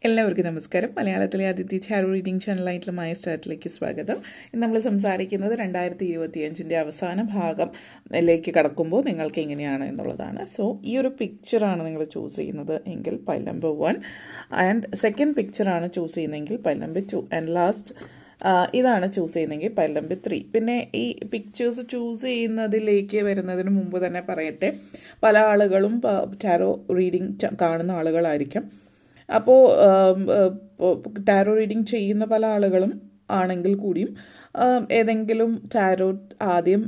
എല്ലാവർക്കും നമസ്കാരം. മലയാളത്തിലെ ആദ്യത്തെ ടാരോ റീഡിംഗ് ചാനലായിട്ടുള്ള മായ സ്റ്റാർട്ടിലേക്ക് സ്വാഗതം. ഇന്ന് നമ്മൾ സംസാരിക്കുന്നത് 2025 അവസാന ഭാഗത്തിലേക്ക് കടക്കുമ്പോൾ നിങ്ങൾക്ക് എങ്ങനെയാണ് എന്നുള്ളതാണ്. സോ ഈ ഒരു പിക്ചറാണ് നിങ്ങൾ ചൂസ് ചെയ്യുന്നത് എങ്കിൽ പൈൽ നമ്പർ 1 ആൻഡ് സെക്കൻഡ് പിക്ചറാണ് ചൂസ് ചെയ്യുന്നതെങ്കിൽ പൈൽ നമ്പർ 2 ആൻഡ് ലാസ്റ്റ് ഇതാണ് ചൂസ് ചെയ്യുന്നതെങ്കിൽ പൈൽ നമ്പർ 3. പിന്നെ ഈ പിക്ചേഴ്സ് ചൂസ് ചെയ്യുന്നതിലേക്ക് വരുന്നതിന് മുമ്പ് തന്നെ പറയട്ടെ, പല ആളുകളും ടാരോ റീഡിംഗ് കാണുന്ന ആളുകളായിരിക്കും. അപ്പോൾ ടാരോ റീഡിംഗ് ചെയ്യുന്ന പല ആളുകളും ആണെങ്കിൽ കൂടിയും ഏതെങ്കിലും ടാരോ ആദ്യം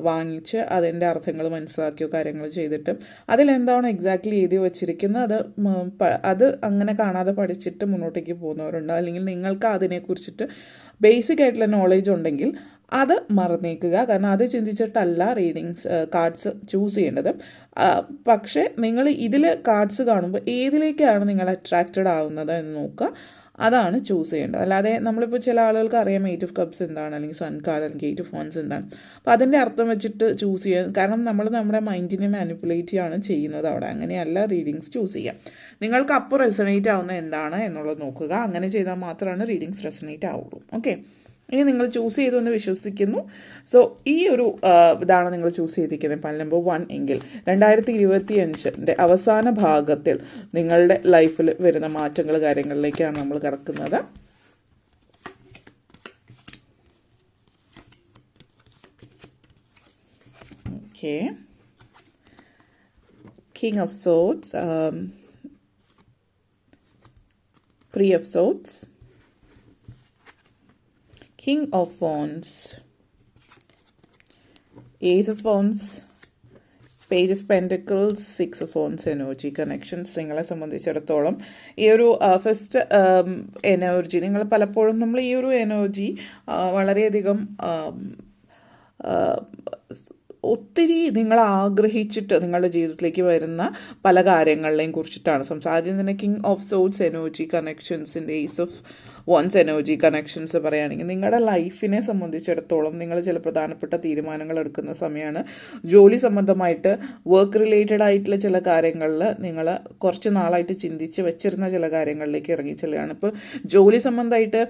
വാങ്ങിച്ച് അതിൻ്റെ അർത്ഥങ്ങൾ മനസ്സിലാക്കിയോ കാര്യങ്ങൾ ചെയ്തിട്ട് അതിലെന്താണ് എക്സാക്ട്ലി എഴുതി വച്ചിരിക്കുന്നത് അത് അങ്ങനെ കാണാതെ പഠിച്ചിട്ട് മുന്നോട്ടേക്ക് പോകുന്നവരുണ്ട്. അല്ലെങ്കിൽ നിങ്ങൾക്ക് അതിനെക്കുറിച്ചിട്ട് ബേസിക് ആയിട്ടുള്ള നോളേജ് ഉണ്ടെങ്കിൽ അത് മറന്നേക്കുക. കാരണം അത് ചിന്തിച്ചിട്ടല്ല കാർഡ്സ് ചൂസ് ചെയ്യേണ്ടത്. പക്ഷേ നിങ്ങൾ ഇതിൽ കാർഡ്സ് കാണുമ്പോൾ ഏതിലേക്കാണ് നിങ്ങൾ അട്രാക്റ്റഡ് ആവുന്നത് എന്ന് നോക്കുക, അതാണ് ചൂസ് ചെയ്യേണ്ടത്. അല്ലാതെ നമ്മളിപ്പോൾ ചില ആളുകൾക്ക് അറിയാം 8 ഓഫ് കപ്സ് എന്താണ്, അല്ലെങ്കിൽ സൺ കാർഡ്, അല്ലെങ്കിൽ 8 ഓഫ് വൺസ് എന്താണ്. അപ്പോൾ അതിൻ്റെ അർത്ഥം വെച്ചിട്ട് ചൂസ് ചെയ്യാൻ, കാരണം നമ്മൾ നമ്മുടെ മൈൻഡിനെ മാനിപ്പുലേറ്റ് ആണ് ചെയ്യുന്നത് അവിടെ. അങ്ങനെയല്ല റീഡിങ്സ് ചൂസ് ചെയ്യുക. നിങ്ങൾക്ക് അപ്പോൾ റെസണേറ്റ് ആവുന്ന എന്താണ് എന്നുള്ളത് നോക്കുക. അങ്ങനെ ചെയ്താൽ മാത്രമാണ് റീഡിങ്സ് റെസണേറ്റ് ആവുള്ളൂ. ഓക്കെ, ഇനി നിങ്ങൾ ചൂസ് ചെയ്തു എന്ന് വിശ്വസിക്കുന്നു. സോ ഈ ഒരു ഇതാണ് നിങ്ങൾ ചൂസ് ചെയ്തിരിക്കുന്നത് പൈൽ നമ്പർ 1 എങ്കിൽ 2025 അവസാന ഭാഗത്തിൽ നിങ്ങളുടെ ലൈഫിൽ വരുന്ന മാറ്റങ്ങൾ കാര്യങ്ങളിലേക്കാണ് നമ്മൾ കിടക്കുന്നത്. Okay, king of swords, 3 of swords, King of Wands, Ace of Wands, Page of Pentacles, 6 of Wands energy connections. നിങ്ങളെ സംബന്ധിച്ചിടത്തോളം ഈ ഒരു ഫസ്റ്റ് എനർജി നിങ്ങൾ പലപ്പോഴും നമ്മൾ ഈ ഒരു എനർജി വളരെയധികം ഒത്തിരി നിങ്ങൾ ആഗ്രഹിച്ചിട്ട് നിങ്ങളുടെ ജീവിതത്തിലേക്ക് വരുന്ന പല കാര്യങ്ങളെയും കുറിച്ചിട്ടാണ് ആദ്യം തന്നെ കിങ് ഓഫ് സോർഡ്സ് എനർജി കണക്ഷൻസിൻ്റെ ace of wands energy connections പറയുകയാണെങ്കിൽ നിങ്ങളുടെ ലൈഫിനെ സംബന്ധിച്ചിടത്തോളം നിങ്ങൾ ചില പ്രധാനപ്പെട്ട തീരുമാനങ്ങൾ എടുക്കുന്ന സമയമാണ്. ജോലി സംബന്ധമായിട്ട് വർക്ക് റിലേറ്റഡ് ആയിട്ടുള്ള ചില കാര്യങ്ങളിൽ നിങ്ങൾ കുറച്ച് നാളായിട്ട് ചിന്തിച്ച് വെച്ചിരുന്ന ചില കാര്യങ്ങളിലേക്ക് ഇറങ്ങി ചെല്ലുകയാണ്. ഇപ്പോൾ ജോലി സംബന്ധമായിട്ട്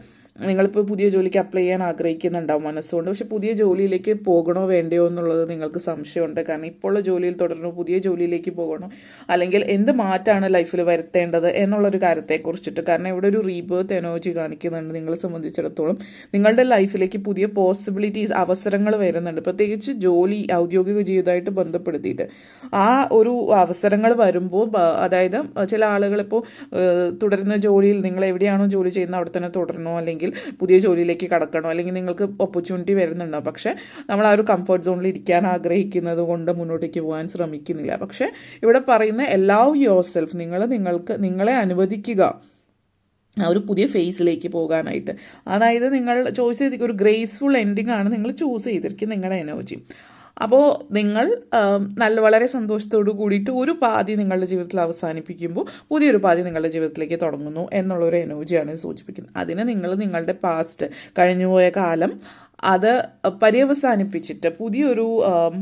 നിങ്ങളിപ്പോൾ പുതിയ ജോലിക്ക് അപ്ലൈ ചെയ്യാൻ ആഗ്രഹിക്കുന്നുണ്ടാവും മനസ്സുകൊണ്ട്. പക്ഷെ പുതിയ ജോലിയിലേക്ക് പോകണോ വേണ്ടയോ എന്നുള്ളത് നിങ്ങൾക്ക് സംശയമുണ്ട്. കാരണം ഇപ്പോൾ ജോലിയിൽ തുടരണോ, പുതിയ ജോലിയിലേക്ക് പോകണോ, അല്ലെങ്കിൽ എന്ത് മാറ്റാണ് ലൈഫിൽ വരുത്തേണ്ടത് എന്നുള്ളൊരു കാര്യത്തെക്കുറിച്ചിട്ട്. കാരണം ഇവിടെ ഒരു റീബേർത്ത് എനർജി കാണിക്കുന്നുണ്ട്. നിങ്ങളെ സംബന്ധിച്ചിടത്തോളം നിങ്ങളുടെ ലൈഫിലേക്ക് പുതിയ പോസിബിലിറ്റീസ്, അവസരങ്ങൾ വരുന്നുണ്ട്. പ്രത്യേകിച്ച് ജോലി, ഔദ്യോഗിക ജീവിതമായിട്ട് ബന്ധപ്പെടുത്തിയിട്ട് ആ ഒരു അവസരങ്ങൾ വരുമ്പോൾ, അതായത് ചില ആളുകളിപ്പോൾ തുടരുന്ന ജോലിയിൽ നിങ്ങൾ എവിടെയാണോ ജോലി ചെയ്യുന്നത് അവിടെ തന്നെ തുടരണോ, അല്ലെങ്കിൽ പുതിയ ജോലിയിലേക്ക് കടക്കണോ, അല്ലെങ്കിൽ നിങ്ങൾക്ക് ഓപ്പർച്യൂണിറ്റി വരുന്നുണ്ടോ. പക്ഷേ നമ്മൾ ആ ഒരു കംഫർട്ട് സോണിൽ ഇരിക്കാൻ ആഗ്രഹിക്കുന്നത് കൊണ്ട് മുന്നോട്ടേക്ക് പോകാൻ ശ്രമിക്കുന്നില്ല. പക്ഷേ ഇവിടെ പറയുന്ന allow yourself, നിങ്ങളെ അനുവദിക്കുക ആ ഒരു പുതിയ ഫേസിലേക്ക് പോകാനായിട്ട്. അതായത് നിങ്ങൾ ചോയ്സ് ചെയ്തിരിക്കുക ഒരു ഗ്രേസ്ഫുൾ എൻഡിങ് ആണ് നിങ്ങൾ ചൂസ് ചെയ്തിരിക്കുന്നത് നിങ്ങളുടെ എനർജി. അപ്പോൾ നിങ്ങൾ വളരെ സന്തോഷത്തോടു കൂടിയിട്ട് ഒരു പാതി നിങ്ങളുടെ ജീവിതത്തിൽ അവസാനിപ്പിക്കുമ്പോൾ പുതിയൊരു പാതി നിങ്ങളുടെ ജീവിതത്തിലേക്ക് തുടങ്ങുന്നു എന്നുള്ളൊരു എനർജിയാണ് സൂചിപ്പിക്കുന്നത്. അതിന് നിങ്ങളുടെ പാസ്റ്റ്, കഴിഞ്ഞുപോയ കാലം, അത് പര്യവസാനിപ്പിച്ചിട്ട്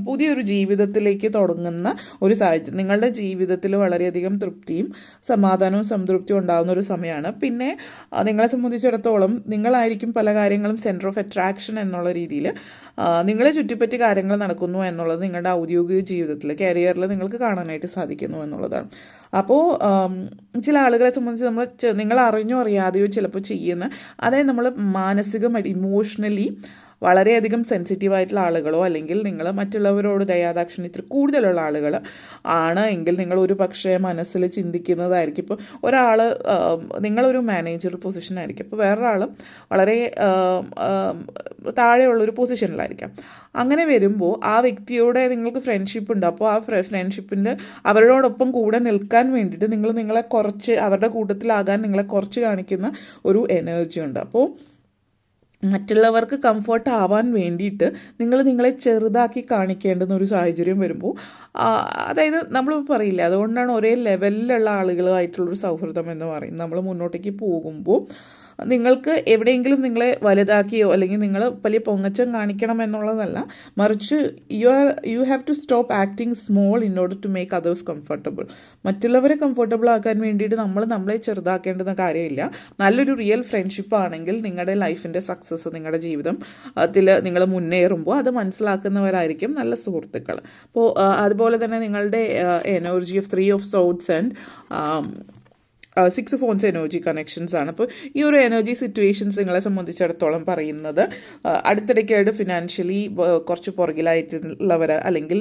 പുതിയൊരു ജീവിതത്തിലേക്ക് തുടങ്ങുന്ന ഒരു സാഹചര്യം. നിങ്ങളുടെ ജീവിതത്തിൽ വളരെയധികം തൃപ്തിയും സമാധാനവും സംതൃപ്തിയും ഉണ്ടാകുന്ന ഒരു സമയമാണ്. പിന്നെ നിങ്ങളെ സംബന്ധിച്ചിടത്തോളം നിങ്ങളായിരിക്കും പല കാര്യങ്ങളും സെൻറ്റർ ഓഫ് അട്രാക്ഷൻ എന്നുള്ള രീതിയിൽ നിങ്ങളെ ചുറ്റിപ്പറ്റി കാര്യങ്ങൾ നടക്കുന്നു എന്നുള്ളത് നിങ്ങളുടെ ഔദ്യോഗിക ജീവിതത്തിൽ, കരിയറിൽ നിങ്ങൾക്ക് കാണാനായിട്ട് സാധിക്കുന്നു എന്നുള്ളതാണ്. അപ്പോൾ ചില ആളുകളെ സംബന്ധിച്ച് നിങ്ങൾ അറിഞ്ഞോ അറിയാതെയോ ചിലപ്പോൾ ചെയ്യുന്ന, അതായത് നമ്മൾ മാനസികമായിട്ട് ഇമോഷണലി വളരെയധികം സെൻസിറ്റീവായിട്ടുള്ള ആളുകളോ, അല്ലെങ്കിൽ നിങ്ങൾ മറ്റുള്ളവരോട് ദയാദാക്ഷിണ്യത്തിൽ കൂടുതലുള്ള ആളുകൾ ആണ് എങ്കിൽ നിങ്ങൾ ഒരു പക്ഷേ മനസ്സിൽ ചിന്തിക്കുന്നതായിരിക്കും. ഇപ്പോൾ ഒരാൾ, നിങ്ങളൊരു മാനേജർ പൊസിഷനായിരിക്കും, അപ്പോൾ വേറൊരാൾ വളരെ താഴെയുള്ളൊരു പൊസിഷനിലായിരിക്കാം. അങ്ങനെ വരുമ്പോൾ ആ വ്യക്തിയോടെ നിങ്ങൾക്ക് ഫ്രണ്ട്ഷിപ്പ് ഉണ്ട്. അപ്പോൾ ആ ഫ്രണ്ട്ഷിപ്പിൻ്റെ അവരോടൊപ്പം കൂടെ നിൽക്കാൻ വേണ്ടിയിട്ട് നിങ്ങളെ കുറച്ച്, അവരുടെ കൂട്ടത്തിലാകാൻ നിങ്ങളെ കുറച്ച് കാണിക്കുന്ന ഒരു എനർജി ഉണ്ട്. അപ്പോൾ മറ്റുള്ളവർക്ക് കംഫർട്ട് ആവാൻ വേണ്ടിയിട്ട് നിങ്ങളെ ചെറുതാക്കി കാണിക്കേണ്ടുന്ന ഒരു സാഹചര്യം വരുമ്പോൾ അതായത് നമ്മൾ പറയില്ല, അതുകൊണ്ടാണ് ഒരേ ലെവലിലുള്ള ആളുകളുമായിട്ടുള്ളൊരു സൗഹൃദം എന്ന് പറയുന്നത്. നമ്മൾ മുന്നോട്ടേക്ക് പോകുമ്പോൾ നിങ്ങൾക്ക് എവിടെയെങ്കിലും നിങ്ങളെ വലുതാക്കിയോ അല്ലെങ്കിൽ നിങ്ങൾ വലിയ പൊങ്ങച്ചം കാണിക്കണം എന്നുള്ളതല്ല, മറിച്ച് you have to stop acting small in order to make others comfortable. മറ്റുള്ളവരെ കംഫർട്ടബിൾ ആക്കാൻ വേണ്ടിയിട്ട് നമ്മളെ ചെറുതാക്കേണ്ടുന്ന കാര്യമില്ല. നല്ലൊരു റിയൽ ഫ്രണ്ട്ഷിപ്പ് ആണെങ്കിൽ നിങ്ങളുടെ ലൈഫിൻ്റെ സക്സസ്, നിങ്ങളുടെ ജീവിതം അതിൽ നിങ്ങൾ മുന്നേറുമ്പോൾ അത് മനസ്സിലാക്കുന്നവരായിരിക്കും നല്ല സുഹൃത്തുക്കൾ. അപ്പോൾ അതുപോലെ തന്നെ നിങ്ങളുടെ energy of 3 of Swords and 6 of Wands energy connections ആണ്. അപ്പോൾ ഈ ഒരു എനർജി സിറ്റുവേഷൻസ് നിങ്ങളെ സംബന്ധിച്ചിടത്തോളം പറയുന്നത് അടുത്തിടയ്ക്കായിട്ട് ഫിനാൻഷ്യലി കുറച്ച് പുറകിലായിട്ടുള്ളവർ അല്ലെങ്കിൽ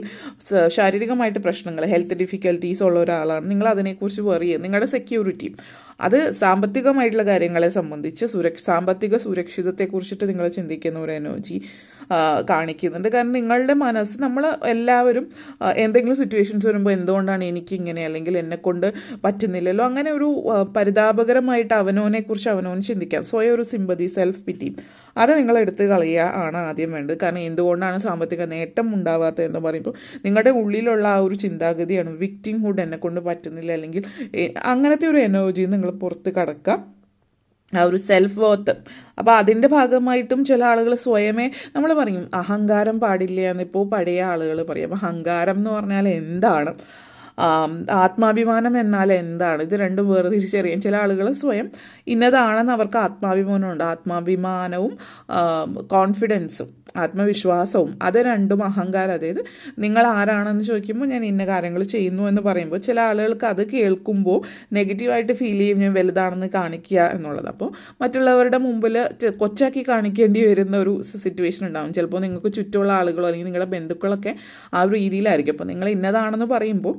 ശാരീരികമായിട്ട് പ്രശ്നങ്ങൾ, ഹെൽത്ത് ഡിഫിക്കൽട്ടീസ് ഉള്ള ഒരാളാണ് നിങ്ങൾ, അതിനെക്കുറിച്ച് വറി ചെയ്യുക. നിങ്ങളുടെ സെക്യൂരിറ്റി, അത് സാമ്പത്തികമായിട്ടുള്ള കാര്യങ്ങളെ സംബന്ധിച്ച് സാമ്പത്തിക സുരക്ഷിതത്വത്തെക്കുറിച്ചിട്ട് നിങ്ങൾ ചിന്തിക്കുന്ന ഒരു എനർജി കാണിക്കുന്നുണ്ട്. കാരണം നിങ്ങളുടെ മനസ്സ്, നമ്മൾ എല്ലാവരും എന്തെങ്കിലും സിറ്റുവേഷൻസ് വരുമ്പോൾ എന്തുകൊണ്ടാണ് എനിക്കിങ്ങനെ, അല്ലെങ്കിൽ എന്നെക്കൊണ്ട് പറ്റുന്നില്ലല്ലോ, അങ്ങനെ ഒരു പരിതാപകരമായിട്ട് അവനവനെക്കുറിച്ച് അവനവന് ചിന്തിക്കാം. സ്വയം ഒരു സിമ്പതി, സെൽഫ് പിറ്റി, അത് നിങ്ങൾ എടുത്ത് കളയുക ആണ് ആദ്യം വേണ്ടത്. കാരണം എന്തുകൊണ്ടാണ് സാമ്പത്തിക നേട്ടം ഉണ്ടാവാത്തത് എന്ന് പറയുമ്പോൾ നിങ്ങളുടെ ഉള്ളിലുള്ള ആ ഒരു ചിന്താഗതിയാണ് വിക്ടിംഹുഡ്, എന്നെക്കൊണ്ട് പറ്റുന്നില്ല, അല്ലെങ്കിൽ അങ്ങനത്തെ ഒരു എനർജി നിങ്ങൾ പുറത്ത് കടക്കുക, ആ ഒരു സെൽഫ് വർത്ത്. അപ്പോൾ അതിൻ്റെ ഭാഗമായിട്ടും ചില ആളുകൾ സ്വയമേ, നമ്മൾ പറയും അഹങ്കാരം പാടില്ല എന്നിപ്പോൾ പഴയ ആളുകൾ പറയും. അപ്പോൾ അഹങ്കാരം എന്ന് പറഞ്ഞാൽ എന്താണ്, ആത്മാഭിമാനം എന്നാൽ എന്താണ്, ഇത് രണ്ടും വേർതിരിച്ചറിയാൻ ചില ആളുകൾ സ്വയം ഇന്നതാണെന്ന് അവർക്ക് ആത്മാഭിമാനമുണ്ട്. ആത്മാഭിമാനവും കോൺഫിഡൻസും ആത്മവിശ്വാസവും അത് രണ്ടും അഹങ്കാരം. അതായത് നിങ്ങൾ ആരാണെന്ന് ചോദിക്കുമ്പോൾ ഞാൻ ഇന്ന കാര്യങ്ങൾ ചെയ്യുന്നു എന്ന് പറയുമ്പോൾ ചില ആളുകൾക്ക് അത് കേൾക്കുമ്പോൾ നെഗറ്റീവായിട്ട് ഫീൽ ചെയ്യും, ഞാൻ വലുതാണെന്ന് കാണിക്കുക എന്നുള്ളത്. അപ്പോൾ മറ്റുള്ളവരുടെ മുമ്പിൽ കൊച്ചാക്കി കാണിക്കേണ്ടി വരുന്ന ഒരു സിറ്റുവേഷൻ ഉണ്ടാകും. ചിലപ്പോൾ നിങ്ങൾക്ക് ചുറ്റുമുള്ള ആളുകളോ അല്ലെങ്കിൽ നിങ്ങളുടെ ബന്ധുക്കളൊക്കെ ആ ഒരു രീതിയിലായിരിക്കും. അപ്പോൾ നിങ്ങൾ ഇന്നതാണെന്ന് പറയുമ്പോൾ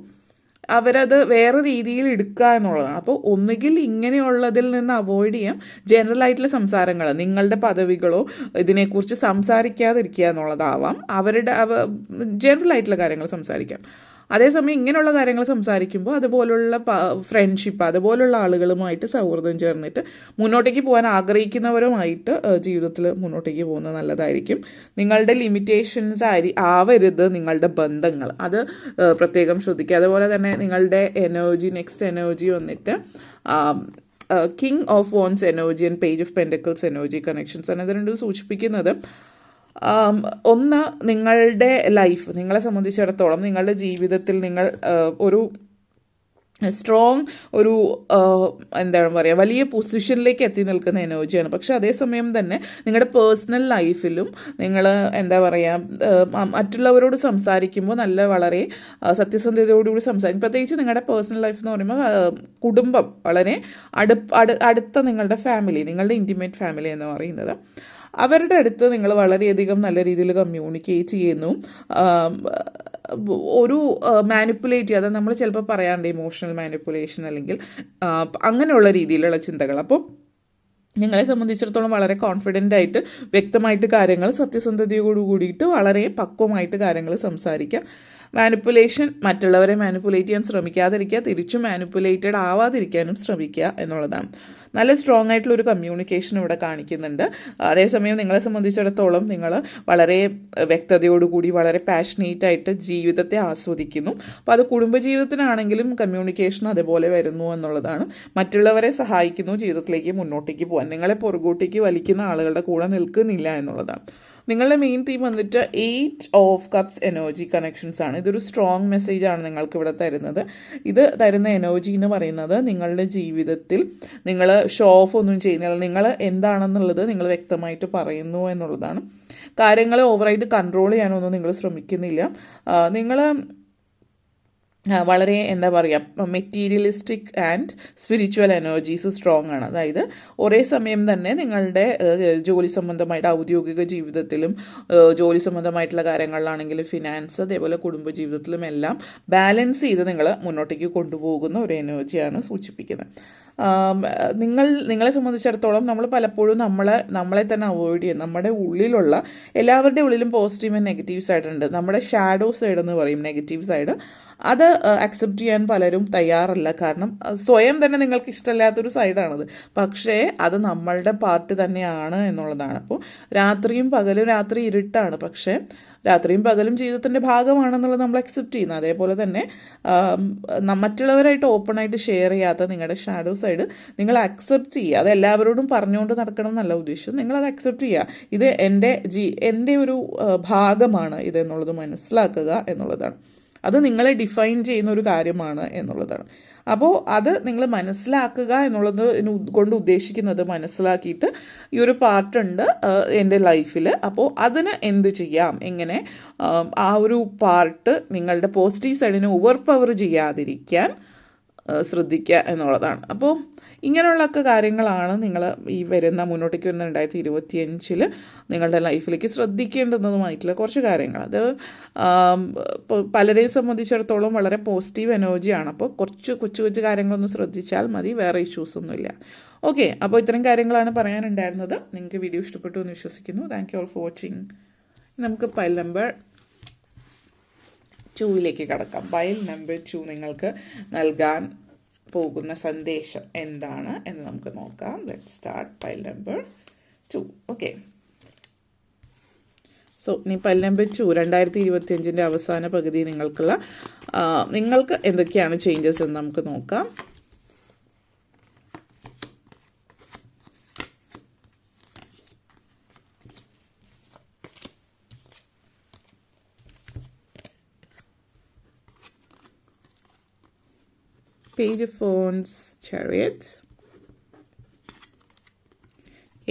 അവരത് വേറെ രീതിയിൽ എടുക്കുക എന്നുള്ളതാണ്. അപ്പോൾ ഒന്നുകിൽ ഇങ്ങനെയുള്ളതിൽ നിന്ന് അവോയ്ഡ് ചെയ്യാം. ജനറൽ ആയിട്ടുള്ള സംസാരങ്ങൾ, നിങ്ങളുടെ പദവികളോ ഇതിനെക്കുറിച്ച് സംസാരിക്കാതിരിക്കുക എന്നുള്ളതാവാം. ജനറൽ ആയിട്ടുള്ള കാര്യങ്ങൾ സംസാരിക്കാം. അതേസമയം ഇങ്ങനെയുള്ള കാര്യങ്ങൾ സംസാരിക്കുമ്പോൾ അതുപോലുള്ള ഫ്രണ്ട്ഷിപ്പ്, അതുപോലുള്ള ആളുകളുമായിട്ട് സൗഹൃദം ചേർന്നിട്ട് മുന്നോട്ടേക്ക് പോകാൻ ആഗ്രഹിക്കുന്നവരുമായിട്ട് ജീവിതത്തിൽ മുന്നോട്ടേക്ക് പോകുന്നത് നല്ലതായിരിക്കും. നിങ്ങളുടെ ലിമിറ്റേഷൻസ് ആവരുത് നിങ്ങളുടെ ബന്ധങ്ങൾ, അത് പ്രത്യേകം ശ്രദ്ധിക്കുക. അതുപോലെ തന്നെ നിങ്ങളുടെ നെക്സ്റ്റ് എനർജി വന്നിട്ട് king of wands energy and page of pentacles energy connections ആണ്. ഇത് രണ്ടും സൂചിപ്പിക്കുന്നത് ഒന്ന്, നിങ്ങളുടെ ലൈഫ്, നിങ്ങളെ സംബന്ധിച്ചിടത്തോളം നിങ്ങളുടെ ജീവിതത്തിൽ നിങ്ങൾ ഒരു സ്ട്രോങ് ഒരു എന്താണ് പറയുക, വലിയ പൊസിഷനിലേക്ക് എത്തി നിൽക്കുന്ന എനർജിയാണ്. പക്ഷെ അതേസമയം തന്നെ നിങ്ങളുടെ പേഴ്സണൽ ലൈഫിലും നിങ്ങൾ എന്താ പറയുക, മറ്റുള്ളവരോട് സംസാരിക്കുമ്പോൾ വളരെ സത്യസന്ധതയോടുകൂടി സംസാരിക്കും. പ്രത്യേകിച്ച് നിങ്ങളുടെ പേഴ്സണൽ ലൈഫ് എന്ന് പറയുമ്പോൾ കുടുംബം, വളരെ അടുത്ത നിങ്ങളുടെ ഫാമിലി, നിങ്ങളുടെ ഇൻറ്റിമേറ്റ് ഫാമിലി എന്ന് പറയുന്നത്, അവരുടെ അടുത്ത് നിങ്ങൾ വളരെയധികം നല്ല രീതിയിൽ കമ്മ്യൂണിക്കേറ്റ് ചെയ്യുന്നു. ഒരു മാനിപ്പുലേറ്റ് ചെയ്യുക, അത് നമ്മൾ ചിലപ്പോൾ പറയാറുണ്ട് ഇമോഷണൽ മാനിപ്പുലേഷൻ അല്ലെങ്കിൽ അങ്ങനെയുള്ള രീതിയിലുള്ള ചിന്തകൾ. അപ്പോൾ നിങ്ങളെ സംബന്ധിച്ചിടത്തോളം വളരെ കോൺഫിഡൻ്റ് ആയിട്ട് വ്യക്തമായിട്ട് കാര്യങ്ങൾ സത്യസന്ധതയോടു കൂടിയിട്ട് വളരെ പക്വമായിട്ട് കാര്യങ്ങൾ സംസാരിക്കുക. മാനിപ്പുലേഷൻ, മറ്റുള്ളവരെ മാനിപ്പുലേറ്റ് ചെയ്യാൻ ശ്രമിക്കാതിരിക്കുക, തിരിച്ചു മാനിപ്പുലേറ്റഡ് ആവാതിരിക്കാനും ശ്രമിക്കുക എന്നുള്ളതാണ്. നല്ല സ്ട്രോങ് ആയിട്ടുള്ള ഒരു കമ്മ്യൂണിക്കേഷൻ ഇവിടെ കാണിക്കുന്നുണ്ട്. അതേസമയം നിങ്ങളെ സംബന്ധിച്ചിടത്തോളം നിങ്ങൾ വളരെ വ്യക്തതയോടുകൂടി വളരെ പാഷനേറ്റ് ആയിട്ട് ജീവിതത്തെ ആസ്വദിക്കുന്നു. അപ്പോൾ അത് കുടുംബജീവിതത്തിനാണെങ്കിലും കമ്മ്യൂണിക്കേഷൻ അതേപോലെ വരുന്നു എന്നുള്ളതാണ്. മറ്റുള്ളവരെ സഹായിക്കുന്നു ജീവിതത്തിലേക്ക് മുന്നോട്ടേക്ക് പോകാൻ, നിങ്ങളെ പുറകോട്ടേക്ക് വലിക്കുന്ന ആളുകളുടെ കൂടെ നിൽക്കുന്നില്ല എന്നുള്ളതാണ്. നിങ്ങളുടെ മെയിൻ തീം വന്നിട്ട് 8 of Cups എനർജി കണക്ഷൻസ് ആണ്. ഇതൊരു സ്ട്രോങ് മെസ്സേജാണ് നിങ്ങൾക്ക് ഇവിടെ തരുന്നത്. ഇത് തരുന്ന എനർജി എന്ന് പറയുന്നത് നിങ്ങളുടെ ജീവിതത്തിൽ നിങ്ങൾ ഷോ ഓഫ് ഒന്നും ചെയ്യുന്നില്ല, നിങ്ങൾ എന്താണെന്നുള്ളത് നിങ്ങൾ വ്യക്തമായിട്ട് പറയുന്നു എന്നുള്ളതാണ്. കാര്യങ്ങളെ ഓവറായിട്ട് കൺട്രോൾ ചെയ്യാനൊന്നും നിങ്ങൾ ശ്രമിക്കുന്നില്ല. നിങ്ങൾ വളരെ എന്താ പറയുക, materialistic and spiritual energies strong ആണ്. അതായത് ഒരേ സമയം തന്നെ നിങ്ങളുടെ ജോലി സംബന്ധമായിട്ട് ഔദ്യോഗിക ജീവിതത്തിലും ജോലി സംബന്ധമായിട്ടുള്ള കാര്യങ്ങളിലാണെങ്കിലും ഫിനാൻസ്, അതേപോലെ കുടുംബജീവിതത്തിലും എല്ലാം ബാലൻസ് ചെയ്ത് നിങ്ങൾ മുന്നോട്ടേക്ക് കൊണ്ടുപോകുന്ന ഒരു എനർജിയാണ് സൂചിപ്പിക്കുന്നത്. നിങ്ങളെ സംബന്ധിച്ചിടത്തോളം നമ്മൾ പലപ്പോഴും നമ്മളെ തന്നെ അവോയ്ഡ് ചെയ്യും. നമ്മുടെ ഉള്ളിലുള്ള എല്ലാവരുടെ ഉള്ളിലും പോസിറ്റീവ് ആൻഡ് നെഗറ്റീവ് സൈഡ് ഉണ്ട്. നമ്മുടെ ഷാഡോ സൈഡ് എന്ന് പറയും, നെഗറ്റീവ് സൈഡ്. അത് അക്സെപ്റ്റ് ചെയ്യാൻ പലരും തയ്യാറല്ല. കാരണം സ്വയം തന്നെ നിങ്ങൾക്ക് ഇഷ്ടമില്ലാത്തൊരു സൈഡാണത്. പക്ഷേ അത് നമ്മളുടെ പാർട്ട് തന്നെയാണ് എന്നുള്ളതാണ്. അപ്പോൾ രാത്രിയും പകലും, രാത്രി ഇരുട്ടാണ്, പക്ഷേ രാത്രിയും പകലും ജീവിതത്തിൻ്റെ ഭാഗമാണെന്നുള്ളത് നമ്മൾ അക്സെപ്റ്റ് ചെയ്യുന്നത്. അതേപോലെ തന്നെ മറ്റുള്ളവരായിട്ട് ഓപ്പണായിട്ട് ഷെയർ ചെയ്യാത്ത നിങ്ങളുടെ ഷാഡോ സൈഡ് നിങ്ങൾ അക്സെപ്റ്റ് ചെയ്യുക. അത് എല്ലാവരോടും പറഞ്ഞുകൊണ്ട് നടക്കണം എന്നല്ല ഉദ്ദേശം. നിങ്ങളത് അക്സെപ്റ്റ് ചെയ്യുക. ഇത് എൻ്റെ ഒരു ഭാഗമാണ് ഇതെന്നുള്ളത് മനസ്സിലാക്കുക എന്നുള്ളതാണ്. അത് നിങ്ങളെ ഡിഫൈൻ ചെയ്യുന്ന ഒരു കാര്യമാണ് എന്നുള്ളതാണ്. അപ്പോൾ അത് നിങ്ങൾ മനസ്സിലാക്കുക എന്നുള്ളത് കൊണ്ട് ഉദ്ദേശിക്കുന്നത്, മനസ്സിലാക്കിയിട്ട് ഈ ഒരു പാർട്ടുണ്ട് എൻ്റെ ലൈഫിൽ, അപ്പോൾ അതിന് എന്ത് ചെയ്യാം, എങ്ങനെ ആ ഒരു പാർട്ട് നിങ്ങളുടെ പോസിറ്റീവ് സൈഡിനെ ഓവർ പവർ ചെയ്യാതിരിക്കാൻ ശ്രദ്ധിക്കുക എന്നുള്ളതാണ്. അപ്പോൾ ഇങ്ങനെയുള്ളൊക്കെ കാര്യങ്ങളാണ് നിങ്ങൾ ഈ മുന്നോട്ടേക്ക് വരുന്ന 2025 നിങ്ങളുടെ ലൈഫിലേക്ക് ശ്രദ്ധിക്കേണ്ടുന്നതുമായിട്ടുള്ള കുറച്ച് കാര്യങ്ങൾ. അത് പലരെയും സംബന്ധിച്ചിടത്തോളം വളരെ പോസിറ്റീവ് എനർജിയാണ്. അപ്പോൾ കുറച്ച് കൊച്ചു കാര്യങ്ങളൊന്ന് ശ്രദ്ധിച്ചാൽ മതി, വേറെ ഇഷ്യൂസൊന്നുമില്ല. ഓക്കെ, അപ്പോൾ ഇത്തരം കാര്യങ്ങളാണ് പറയാനുണ്ടായിരുന്നത്. നിങ്ങൾക്ക് വീഡിയോ ഇഷ്ടപ്പെട്ടു എന്ന് വിശ്വസിക്കുന്നു. Thank you all for watching. നമുക്ക് പൈൽ നമ്പർ 2 കടക്കാം. പൈൽ നമ്പർ 2 നിങ്ങൾക്ക് നൽകാൻ പോകുന്ന സന്ദേശം എന്താണ് എന്ന് നമുക്ക് നോക്കാം. Let's start pile number 2. Okay, so ഇനി പൈൽ നമ്പർ 2 2025 അവസാന പകുതി നിങ്ങൾക്ക് എന്തൊക്കെയാണ് ചേഞ്ചസ് എന്ന് നമുക്ക് നോക്കാം. Page of Wands, Chariot,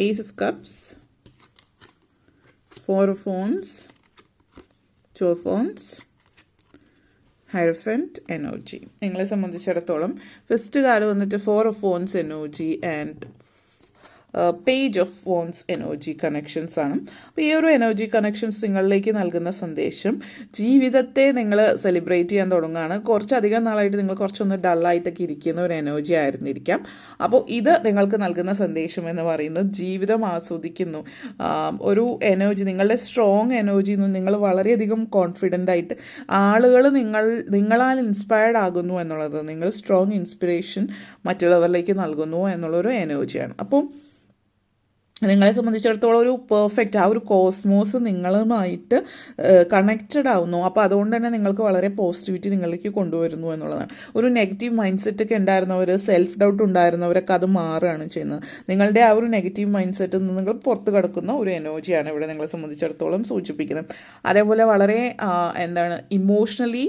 Ace of Cups, 4 of Wands, 2 of Wands, Hierophant energy. നിങ്ങളെ സംബന്ധിച്ചിടത്തോളം ഫസ്റ്റ് കാർഡ് വന്നിട്ട് 4 of Wands energy and page of wands energy connections ആണ്. അപ്പോൾ ഈ ഒരു എനർജി കണക്ഷൻസ് നിങ്ങളിലേക്ക് നൽകുന്ന സന്ദേശം, ജീവിതത്തെ നിങ്ങൾ സെലിബ്രേറ്റ് ചെയ്യാൻ തുടങ്ങുകയാണ്. കുറച്ചധികം നാളായിട്ട് നിങ്ങൾ കുറച്ചൊന്ന് ഡള്ളായിട്ടൊക്കെ ഇരിക്കുന്ന ഒരു എനർജി ആയിരുന്നിരിക്കാം. അപ്പോൾ ഇത് നിങ്ങൾക്ക് നൽകുന്ന സന്ദേശം എന്ന് പറയുന്നത് ജീവിതം ആസ്വദിക്കുന്നു, ഒരു എനർജി, നിങ്ങളുടെ സ്ട്രോങ് എനർജി, നിങ്ങൾ വളരെയധികം കോൺഫിഡൻ്റ് ആയിട്ട് ആളുകൾ നിങ്ങളാൽ ഇൻസ്പയർഡ് ആകുന്നു എന്നുള്ളത്, നിങ്ങൾ സ്ട്രോങ് ഇൻസ്പിറേഷൻ മറ്റുള്ളവരിലേക്ക് നൽകുന്നു എന്നുള്ളൊരു എനർജിയാണ്. അപ്പോൾ നിങ്ങളെ സംബന്ധിച്ചിടത്തോളം ഒരു പെർഫെക്റ്റ് ആ ഒരു കോസ്മോസ് നിങ്ങളുമായിട്ട് കണക്റ്റഡ് ആവുന്നു. അപ്പോൾ അതുകൊണ്ട് തന്നെ നിങ്ങൾക്ക് വളരെ പോസിറ്റിവിറ്റി നിങ്ങളിലേക്ക് കൊണ്ടുവരുന്നു എന്നുള്ളതാണ്. ഒരു നെഗറ്റീവ് മൈൻഡ് സെറ്റൊക്കെ ഉണ്ടായിരുന്നവർ, സെൽഫ് ഡൗട്ട് ഉണ്ടായിരുന്നവരൊക്കെ അത് മാറുകയാണ് ചെയ്യുന്നത്. നിങ്ങളുടെ ആ ഒരു നെഗറ്റീവ് മൈൻഡ് സെറ്റിൽ നിന്ന് നിങ്ങൾ പുറത്ത് കിടക്കുന്ന ഒരു എനർജിയാണ് ഇവിടെ നിങ്ങളെ സംബന്ധിച്ചിടത്തോളം സൂചിപ്പിക്കുന്നത്. അതേപോലെ വളരെ ഇമോഷണലി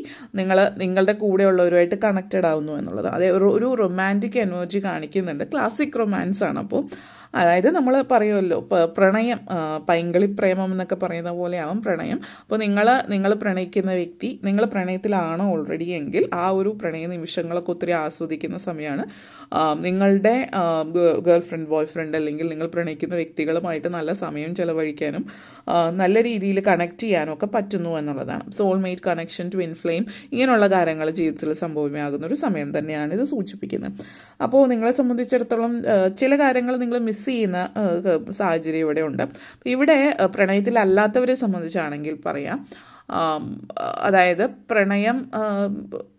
നിങ്ങളുടെ കൂടെയുള്ളവരുമായിട്ട് കണക്റ്റഡ് ആവുന്നു എന്നുള്ളത്. അതേ ഒരു റൊമാൻറ്റിക് എനർജി കാണിക്കുന്നുണ്ട്. ക്ലാസിക് റൊമാൻസ് ആണ്. അപ്പോൾ അതായത് നമ്മൾ പറയുമല്ലോ പ്രണയം, പൈങ്കിളി പ്രേമം എന്നൊക്കെ പറയുന്ന പോലെയാവും പ്രണയം. അപ്പോൾ നിങ്ങൾ പ്രണയിക്കുന്ന വ്യക്തി, നിങ്ങൾ പ്രണയത്തിലാണോ ഓൾറെഡി എങ്കിൽ ആ ഒരു പ്രണയ നിമിഷങ്ങളൊക്കെ ഒത്തിരി ആസ്വദിക്കുന്ന സമയമാണ്. നിങ്ങളുടെ ഗേൾ ഫ്രണ്ട്, ബോയ് ഫ്രണ്ട് അല്ലെങ്കിൽ നിങ്ങൾ പ്രണയിക്കുന്ന വ്യക്തികളുമായിട്ട് നല്ല സമയം ചെലവഴിക്കാനും നല്ല രീതിയിൽ കണക്ട് ചെയ്യാനും ഒക്കെ പറ്റുന്നു എന്നുള്ളതാണ്. സോൾമേറ്റ് കണക്ഷൻ, ട്വിൻ ഫ്ലെയിം, ഇങ്ങനെയുള്ള കാര്യങ്ങൾ ജീവിതത്തിൽ സംഭവമാകുന്ന ഒരു സമയം തന്നെയാണ് ഇത് സൂചിപ്പിക്കുന്നത്. അപ്പോൾ നിങ്ങളെ സംബന്ധിച്ചിടത്തോളം ചില കാര്യങ്ങൾ നിങ്ങൾ മിസ് ചെയ്യുന്ന സാഹചര്യം ഇവിടെ ഉണ്ട്. ഇവിടെ പ്രണയത്തിലല്ലാത്തവരെ സംബന്ധിച്ചാണെങ്കിൽ പറയാം, അതായത് പ്രണയം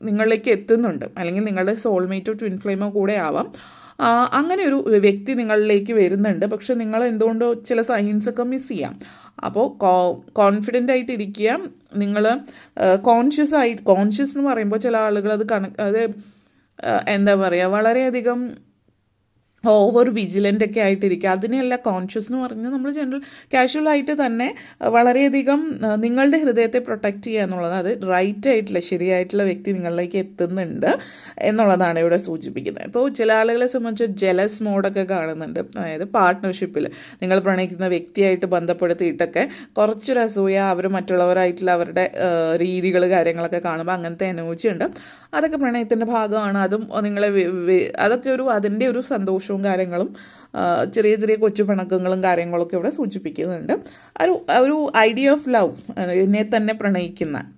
നിങ്ങളിലേക്ക് എത്തുന്നുണ്ട്, അല്ലെങ്കിൽ നിങ്ങളുടെ സോൾമേറ്റോ ട്വിൻ ഫ്ലെയിമോ കൂടെ ആവാം. അങ്ങനെ ഒരു വ്യക്തി നിങ്ങളിലേക്ക് വരുന്നുണ്ട്. പക്ഷെ നിങ്ങൾ എന്തുകൊണ്ടോ ചില സൈൻസൊക്കെ മിസ് ചെയ്യാം. അപ്പോൾ കോൺഫിഡൻ്റ് ആയിട്ട് ഇരിക്കുക. നിങ്ങൾ കോൺഷ്യസ് എന്ന് പറയുമ്പോൾ ചില ആളുകൾ അത് എന്താ പറയുക, വളരെയധികം ഓവർ വിജിലൻ്റ് ഒക്കെ ആയിട്ടിരിക്കുക. അതിനെയല്ല കോൺഷ്യസ് എന്ന് പറഞ്ഞാൽ നമ്മൾ ജനറൽ കാഷ്വലായിട്ട് തന്നെ വളരെയധികം നിങ്ങളുടെ ഹൃദയത്തെ പ്രൊട്ടക്റ്റ് ചെയ്യുക എന്നുള്ളത്, അത് റൈറ്റ് ആയിട്ടുള്ള ശരിയായിട്ടുള്ള വ്യക്തി നിങ്ങളിലേക്ക് എത്തുന്നുണ്ട് എന്നുള്ളതാണ് ഇവിടെ സൂചിപ്പിക്കുന്നത്. ഇപ്പോൾ ചില ആളുകളെ സംബന്ധിച്ച് ജെലസ് മോഡൊക്കെ കാണുന്നുണ്ട്. അതായത് പാർട്ട്ണർഷിപ്പിൽ നിങ്ങൾ പ്രണയിക്കുന്ന വ്യക്തിയായിട്ട് ബന്ധപ്പെടുത്തിയിട്ടൊക്കെ കുറച്ചൊരു അസൂയ, അവർ മറ്റുള്ളവരായിട്ടുള്ള അവരുടെ രീതികൾ കാര്യങ്ങളൊക്കെ കാണുമ്പോൾ അങ്ങനത്തെ എനർജി ഉണ്ട്. അതൊക്കെ പ്രണയത്തിൻ്റെ ഭാഗമാണ്. അതും അതൊക്കെ അതിൻ്റെ ഒരു സന്തോഷവും കാര്യങ്ങളും ചെറിയ ചെറിയ കൊച്ചു പിണക്കങ്ങളും കാര്യങ്ങളൊക്കെ ഇവിടെ സൂചിപ്പിക്കുന്നുണ്ട്. ഒരു ഐഡിയ ഓഫ് ലവ്,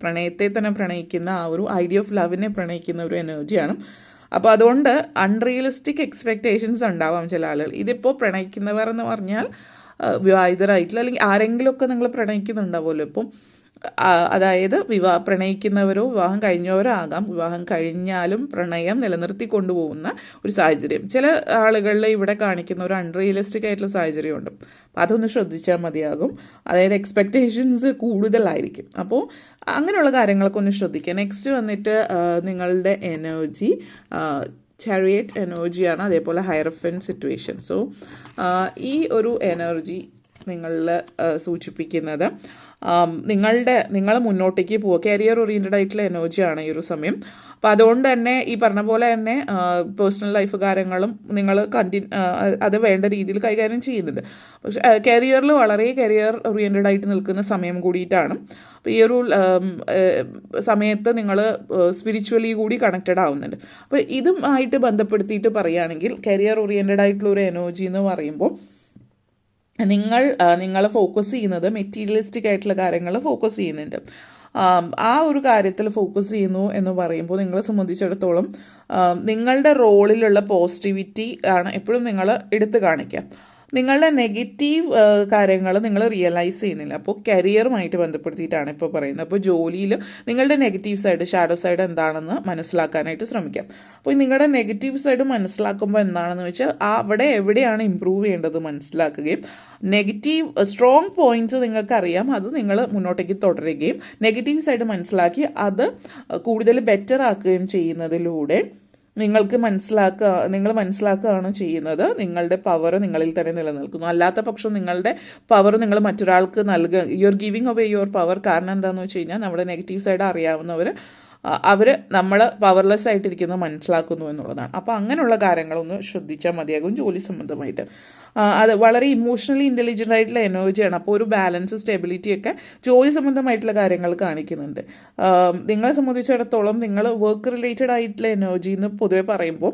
പ്രണയത്തെ തന്നെ പ്രണയിക്കുന്ന ആ ഒരു ഐഡിയ ഓഫ് ലവിനെ പ്രണയിക്കുന്ന ഒരു എനർജിയാണ്. അപ്പോൾ അതുകൊണ്ട് അൺറിയലിസ്റ്റിക് എക്സ്പെക്റ്റേഷൻസ് ഉണ്ടാവാം ചില ആളുകൾ. ഇതിപ്പോൾ പ്രണയിക്കുന്നവർ എന്ന് പറഞ്ഞാൽ വിവാഹിതരായിട്ടുള്ള അല്ലെങ്കിൽ ആരെങ്കിലുമൊക്കെ നിങ്ങൾ പ്രണയിക്കുന്നുണ്ടാവുമല്ലോ. ഇപ്പം അതായത് പ്രണയിക്കുന്നവരോ വിവാഹം കഴിഞ്ഞവരോ ആകാം, വിവാഹം കഴിഞ്ഞാലും പ്രണയം നിലനിർത്തി കൊണ്ടുപോകുന്ന ഒരു സാഹചര്യം. ചില ആളുകളിൽ ഇവിടെ കാണിക്കുന്ന ഒരു അൺറിയലിസ്റ്റിക് ആയിട്ടുള്ള സാഹചര്യമുണ്ട്. അപ്പോൾ അതൊന്ന് ശ്രദ്ധിച്ചാൽ മതിയാകും. അതായത് എക്സ്പെക്റ്റേഷൻസ് കൂടുതലായിരിക്കും. അപ്പോൾ അങ്ങനെയുള്ള കാര്യങ്ങളൊക്കെ ഒന്ന് ശ്രദ്ധിക്കുക. നെക്സ്റ്റ് വന്നിട്ട് നിങ്ങളുടെ എനർജി ചാരിയറ്റ് എനർജിയാണ്, അതേപോലെ ഹയറഫൻ സിറ്റുവേഷൻ. സോ ഈ ഒരു എനർജി നിങ്ങളിൽ സൂചിപ്പിക്കുന്നത് നിങ്ങൾ മുന്നോട്ടേക്ക് പോവുക, കരിയർ ഓറിയൻറ്റഡ് ആയിട്ടുള്ള എനർജിയാണ് ഈ ഒരു സമയം. അപ്പോൾ അതുകൊണ്ട് തന്നെ ഈ പറഞ്ഞ പോലെ തന്നെ പേഴ്സണൽ ലൈഫ് കാര്യങ്ങളും നിങ്ങൾ അത് വേണ്ട രീതിയിൽ കൈകാര്യം ചെയ്യുന്നുണ്ട്. പക്ഷേ കരിയറിൽ വളരെ കരിയർ ഓറിയൻറ്റഡ് ആയിട്ട് നിൽക്കുന്ന സമയം കൂടിയിട്ടാണ്. അപ്പോൾ ഈ ഒരു സമയത്ത് നിങ്ങൾ സ്പിരിച്വലി കൂടി കണക്റ്റഡ് ആവുന്നുണ്ട്. അപ്പോൾ ഇതുമായിട്ട് ബന്ധപ്പെടുത്തിയിട്ട് പറയുകയാണെങ്കിൽ കരിയർ ഓറിയൻറ്റഡ് ആയിട്ടുള്ള ഒരു എനർജി എന്ന് പറയുമ്പോൾ നിങ്ങൾ ഫോക്കസ് ചെയ്യുന്നത് മെറ്റീരിയലിസ്റ്റിക് ആയിട്ടുള്ള കാര്യങ്ങൾ ഫോക്കസ് ചെയ്യുന്നുണ്ട്. ആ ഒരു കാര്യത്തിൽ ഫോക്കസ് ചെയ്യുന്നു എന്ന് പറയുമ്പോൾ നിങ്ങളെ സംബന്ധിച്ചിടത്തോളം നിങ്ങളുടെ റോളിലുള്ള പോസിറ്റിവിറ്റി ആണ് എപ്പോഴും നിങ്ങൾ എടുത്തു കാണിക്കുക. നിങ്ങളുടെ നെഗറ്റീവ് കാര്യങ്ങൾ നിങ്ങൾ റിയലൈസ് ചെയ്യുന്നില്ല. അപ്പോൾ കരിയറുമായിട്ട് ബന്ധപ്പെടുത്തിയിട്ടാണ് ഇപ്പോൾ പറയുന്നത്. അപ്പോൾ ജോലിയിൽ നിങ്ങളുടെ നെഗറ്റീവ് സൈഡ്, ഷാഡോ സൈഡ് എന്താണെന്ന് മനസ്സിലാക്കാനായിട്ട് ശ്രമിക്കാം. അപ്പോൾ നിങ്ങളുടെ നെഗറ്റീവ് സൈഡ് മനസ്സിലാക്കുമ്പോൾ എന്താണെന്ന് വെച്ചാൽ അവിടെ എവിടെയാണ് ഇമ്പ്രൂവ് ചെയ്യേണ്ടത് മനസ്സിലാക്കുകയും സ്ട്രോങ് പോയിന്റ്സ് നിങ്ങൾക്കറിയാം, അത് നിങ്ങൾ മുന്നോട്ടേക്ക് തുടരുകയും നെഗറ്റീവ് സൈഡ് മനസ്സിലാക്കി അത് കൂടുതൽ ബെറ്റർ ആക്കുകയും ചെയ്യുന്നതിലൂടെ നിങ്ങൾ മനസ്സിലാക്കുകയാണ് ചെയ്യുന്നത്. നിങ്ങളുടെ പവർ നിങ്ങളിൽ തന്നെ നിലനിൽക്കുന്നു. അല്ലാത്ത പക്ഷം നിങ്ങളുടെ പവർ നിങ്ങൾ മറ്റൊരാൾക്ക് നൽകുക, you are giving away your power. കാരണം എന്താണെന്ന് വെച്ച് കഴിഞ്ഞാൽ നമ്മുടെ നെഗറ്റീവ് സൈഡ് അറിയാവുന്നവർ നമ്മൾ പവർലെസ് ആയിട്ടിരിക്കുന്നത് മനസ്സിലാക്കുന്നു എന്നുള്ളതാണ്. അപ്പോൾ അങ്ങനെയുള്ള കാര്യങ്ങളൊന്ന് ശ്രദ്ധിച്ചാൽ മതിയാകും ജോലി സംബന്ധമായിട്ട്. അത് വളരെ ഇമോഷണലി ഇൻ്റലിജൻ്റ് ആയിട്ടുള്ള എനർജിയാണ്. അപ്പോൾ ഒരു ബാലൻസ്, സ്റ്റെബിലിറ്റി ഒക്കെ ജോലി സംബന്ധമായിട്ടുള്ള കാര്യങ്ങൾ കാണിക്കുന്നുണ്ട്. നിങ്ങളെ സംബന്ധിച്ചിടത്തോളം നിങ്ങൾ വർക്ക് റിലേറ്റഡ് ആയിട്ടുള്ള എനർജി എന്ന് പൊതുവെ പറയുമ്പോൾ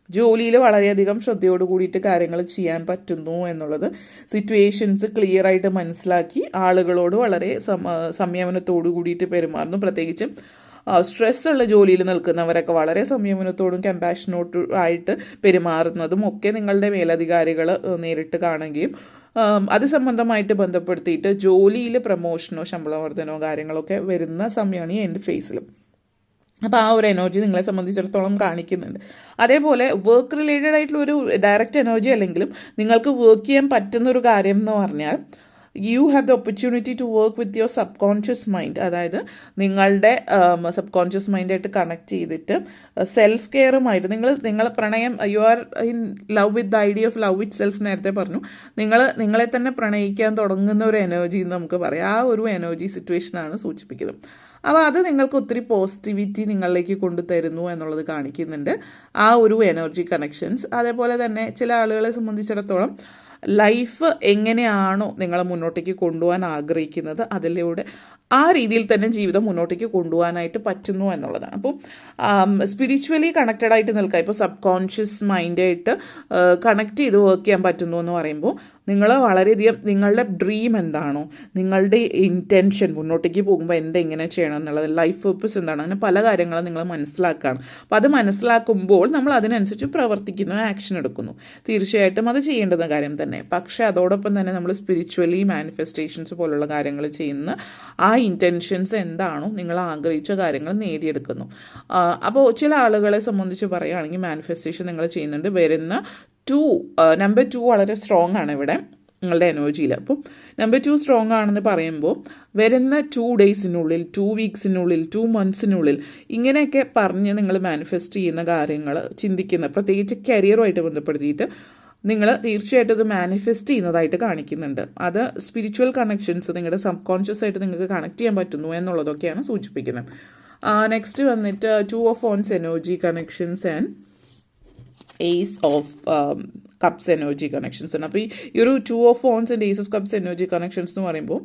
ജോലിയിൽ വളരെയധികം ശ്രദ്ധയോട് കൂടിയിട്ട് കാര്യങ്ങൾ ചെയ്യാൻ പറ്റുന്നു എന്നുള്ളത്, സിറ്റുവേഷൻസ് ക്ലിയർ ആയിട്ട് മനസ്സിലാക്കി ആളുകളോട് വളരെ സംയമനത്തോടു കൂടിയിട്ട് പെരുമാറുന്നു. പ്രത്യേകിച്ചും സ്ട്രെസ് ഉള്ള ജോലിയിൽ നിൽക്കുന്നവരൊക്കെ വളരെ സംയമനത്തോടും കമ്പാഷനോട്ടും ആയിട്ട് പെരുമാറുന്നതും ഒക്കെ നിങ്ങളുടെ മേലധികാരികൾ നേരിട്ട് കാണുകയും അത് സംബന്ധമായിട്ട് ബന്ധപ്പെടുത്തിയിട്ട് ജോലിയിൽ പ്രമോഷനോ ശമ്പള വർധനോ കാര്യങ്ങളൊക്കെ വരുന്ന സമയമാണ് ഈ എൻഡ് ഫേസിലും. അപ്പോൾ ആ ഒരു എനർജി നിങ്ങളെ സംബന്ധിച്ചിടത്തോളം കാണിക്കുന്നുണ്ട്. അതേപോലെ വർക്ക് റിലേറ്റഡ് ആയിട്ടുള്ള ഒരു ഡയറക്റ്റ് എനർജി അല്ലെങ്കിലും നിങ്ങൾക്ക് വർക്ക് ചെയ്യാൻ പറ്റുന്നൊരു കാര്യം എന്ന് പറഞ്ഞാൽ you have the opportunity to work with your subconscious mind. അതായത് നിങ്ങളുടെ സബ് കോൺഷ്യസ് മൈൻഡായിട്ട് കണക്ട് ചെയ്തിട്ട് സെൽഫ് കെയറുമായിട്ട് നിങ്ങൾ പ്രണയം, you are in love with the idea of love with self നേരത്തെ പറഞ്ഞു. നിങ്ങളെ തന്നെ പ്രണയിക്കാൻ തുടങ്ങുന്ന ഒരു എനർജി എന്ന് നമുക്ക് പറയാം. ആ ഒരു എനർജി സിറ്റുവേഷനാണ് സൂചിപ്പിക്കുന്നത്. അപ്പോൾ അത് നിങ്ങൾക്ക് ഒത്തിരി പോസിറ്റിവിറ്റി നിങ്ങളിലേക്ക് കൊണ്ടുതരുന്നു എന്നുള്ളത് കാണിക്കുന്നുണ്ട് ആ ഒരു എനർജി കണക്ഷൻസ്. അതേപോലെ തന്നെ ചില ആളുകളെ സംബന്ധിച്ചിടത്തോളം ലൈഫ് എങ്ങനെയാണോ നിങ്ങൾ മുന്നോട്ടേക്ക് കൊണ്ടുപോകാൻ ആഗ്രഹിക്കുന്നത് അതിലൂടെ ആ രീതിയിൽ തന്നെ ജീവിതം മുന്നോട്ടേക്ക് കൊണ്ടുപോകാനായിട്ട് പറ്റുന്നു എന്നുള്ളതാണ്. അപ്പോൾ സ്പിരിച്വലി കണക്റ്റഡ് ആയിട്ട് നിൽക്കുക, ഇപ്പോൾ സബ് കോൺഷ്യസ് മൈൻഡായിട്ട് കണക്ട് ചെയ്ത് വർക്ക് ചെയ്യാൻ പറ്റുന്നു എന്ന് പറയുമ്പോൾ നിങ്ങൾ വളരെയധികം നിങ്ങളുടെ ഡ്രീം എന്താണോ, നിങ്ങളുടെ ഇൻറ്റൻഷൻ മുന്നോട്ടേക്ക് പോകുമ്പോൾ എന്തെങ്ങനെ ചെയ്യണം എന്നുള്ളത്, ലൈഫ് പർപ്പസ് എന്താണ്, അങ്ങനെ പല കാര്യങ്ങളും നിങ്ങൾ മനസ്സിലാക്കുകയാണ്. അപ്പോൾ അത് മനസ്സിലാക്കുമ്പോൾ നമ്മൾ അതിനനുസരിച്ച് പ്രവർത്തിക്കുന്നു, ആക്ഷൻ എടുക്കുന്നു. തീർച്ചയായിട്ടും അത് ചെയ്യേണ്ടുന്ന കാര്യം തന്നെ. പക്ഷേ അതോടൊപ്പം തന്നെ നമ്മൾ സ്പിരിച്വലി മാനിഫെസ്റ്റേഷൻസ് പോലുള്ള കാര്യങ്ങൾ ചെയ്യുന്ന ആ ഇൻറ്റൻഷൻസ് എന്താണോ നിങ്ങൾ ആഗ്രഹിച്ച കാര്യങ്ങൾ നേടിയെടുക്കുന്നു. അപ്പോൾ ചില ആളുകളെ സംബന്ധിച്ച് പറയുകയാണെങ്കിൽ മാനിഫെസ്റ്റേഷൻ നിങ്ങൾ ചെയ്യുന്നുണ്ട്. വരുന്ന നമ്പർ 2 വളരെ സ്ട്രോങ് ആണ് ഇവിടെ നിങ്ങളുടെ എനർജിയിൽ. അപ്പം നമ്പർ 2 സ്ട്രോങ് ആണെന്ന് പറയുമ്പോൾ വരുന്ന 2 ഡേയ്സിനുള്ളിൽ, 2 വീക്സിനുള്ളിൽ, 2 മന്ത്സിനുള്ളിൽ ഇങ്ങനെയൊക്കെ പറഞ്ഞ് നിങ്ങൾ മാനിഫെസ്റ്റ് ചെയ്യുന്ന കാര്യങ്ങൾ ചിന്തിക്കുന്ന, പ്രത്യേകിച്ച് കരിയറുമായിട്ട് ബന്ധപ്പെടുത്തിയിട്ട് നിങ്ങൾ തീർച്ചയായിട്ടും അത് മാനിഫെസ്റ്റ് ചെയ്യുന്നതായിട്ട് കാണിക്കുന്നുണ്ട്. അത് സ്പിരിച്വൽ കണക്ഷൻസ് നിങ്ങളുടെ സബ് കോൺഷ്യസ് ആയിട്ട് നിങ്ങൾക്ക് കണക്ട് ചെയ്യാൻ പറ്റുന്നു എന്നുള്ളതൊക്കെയാണ് സൂചിപ്പിക്കുന്നത്. നെക്സ്റ്റ് വന്നിട്ട് 2 of wands energy connections and ace of cups energy connections ആണ്. അപ്പോൾ ഈ ഒരു 2 of wands and ace of cups energy connections എന്ന് പറയുമ്പോൾ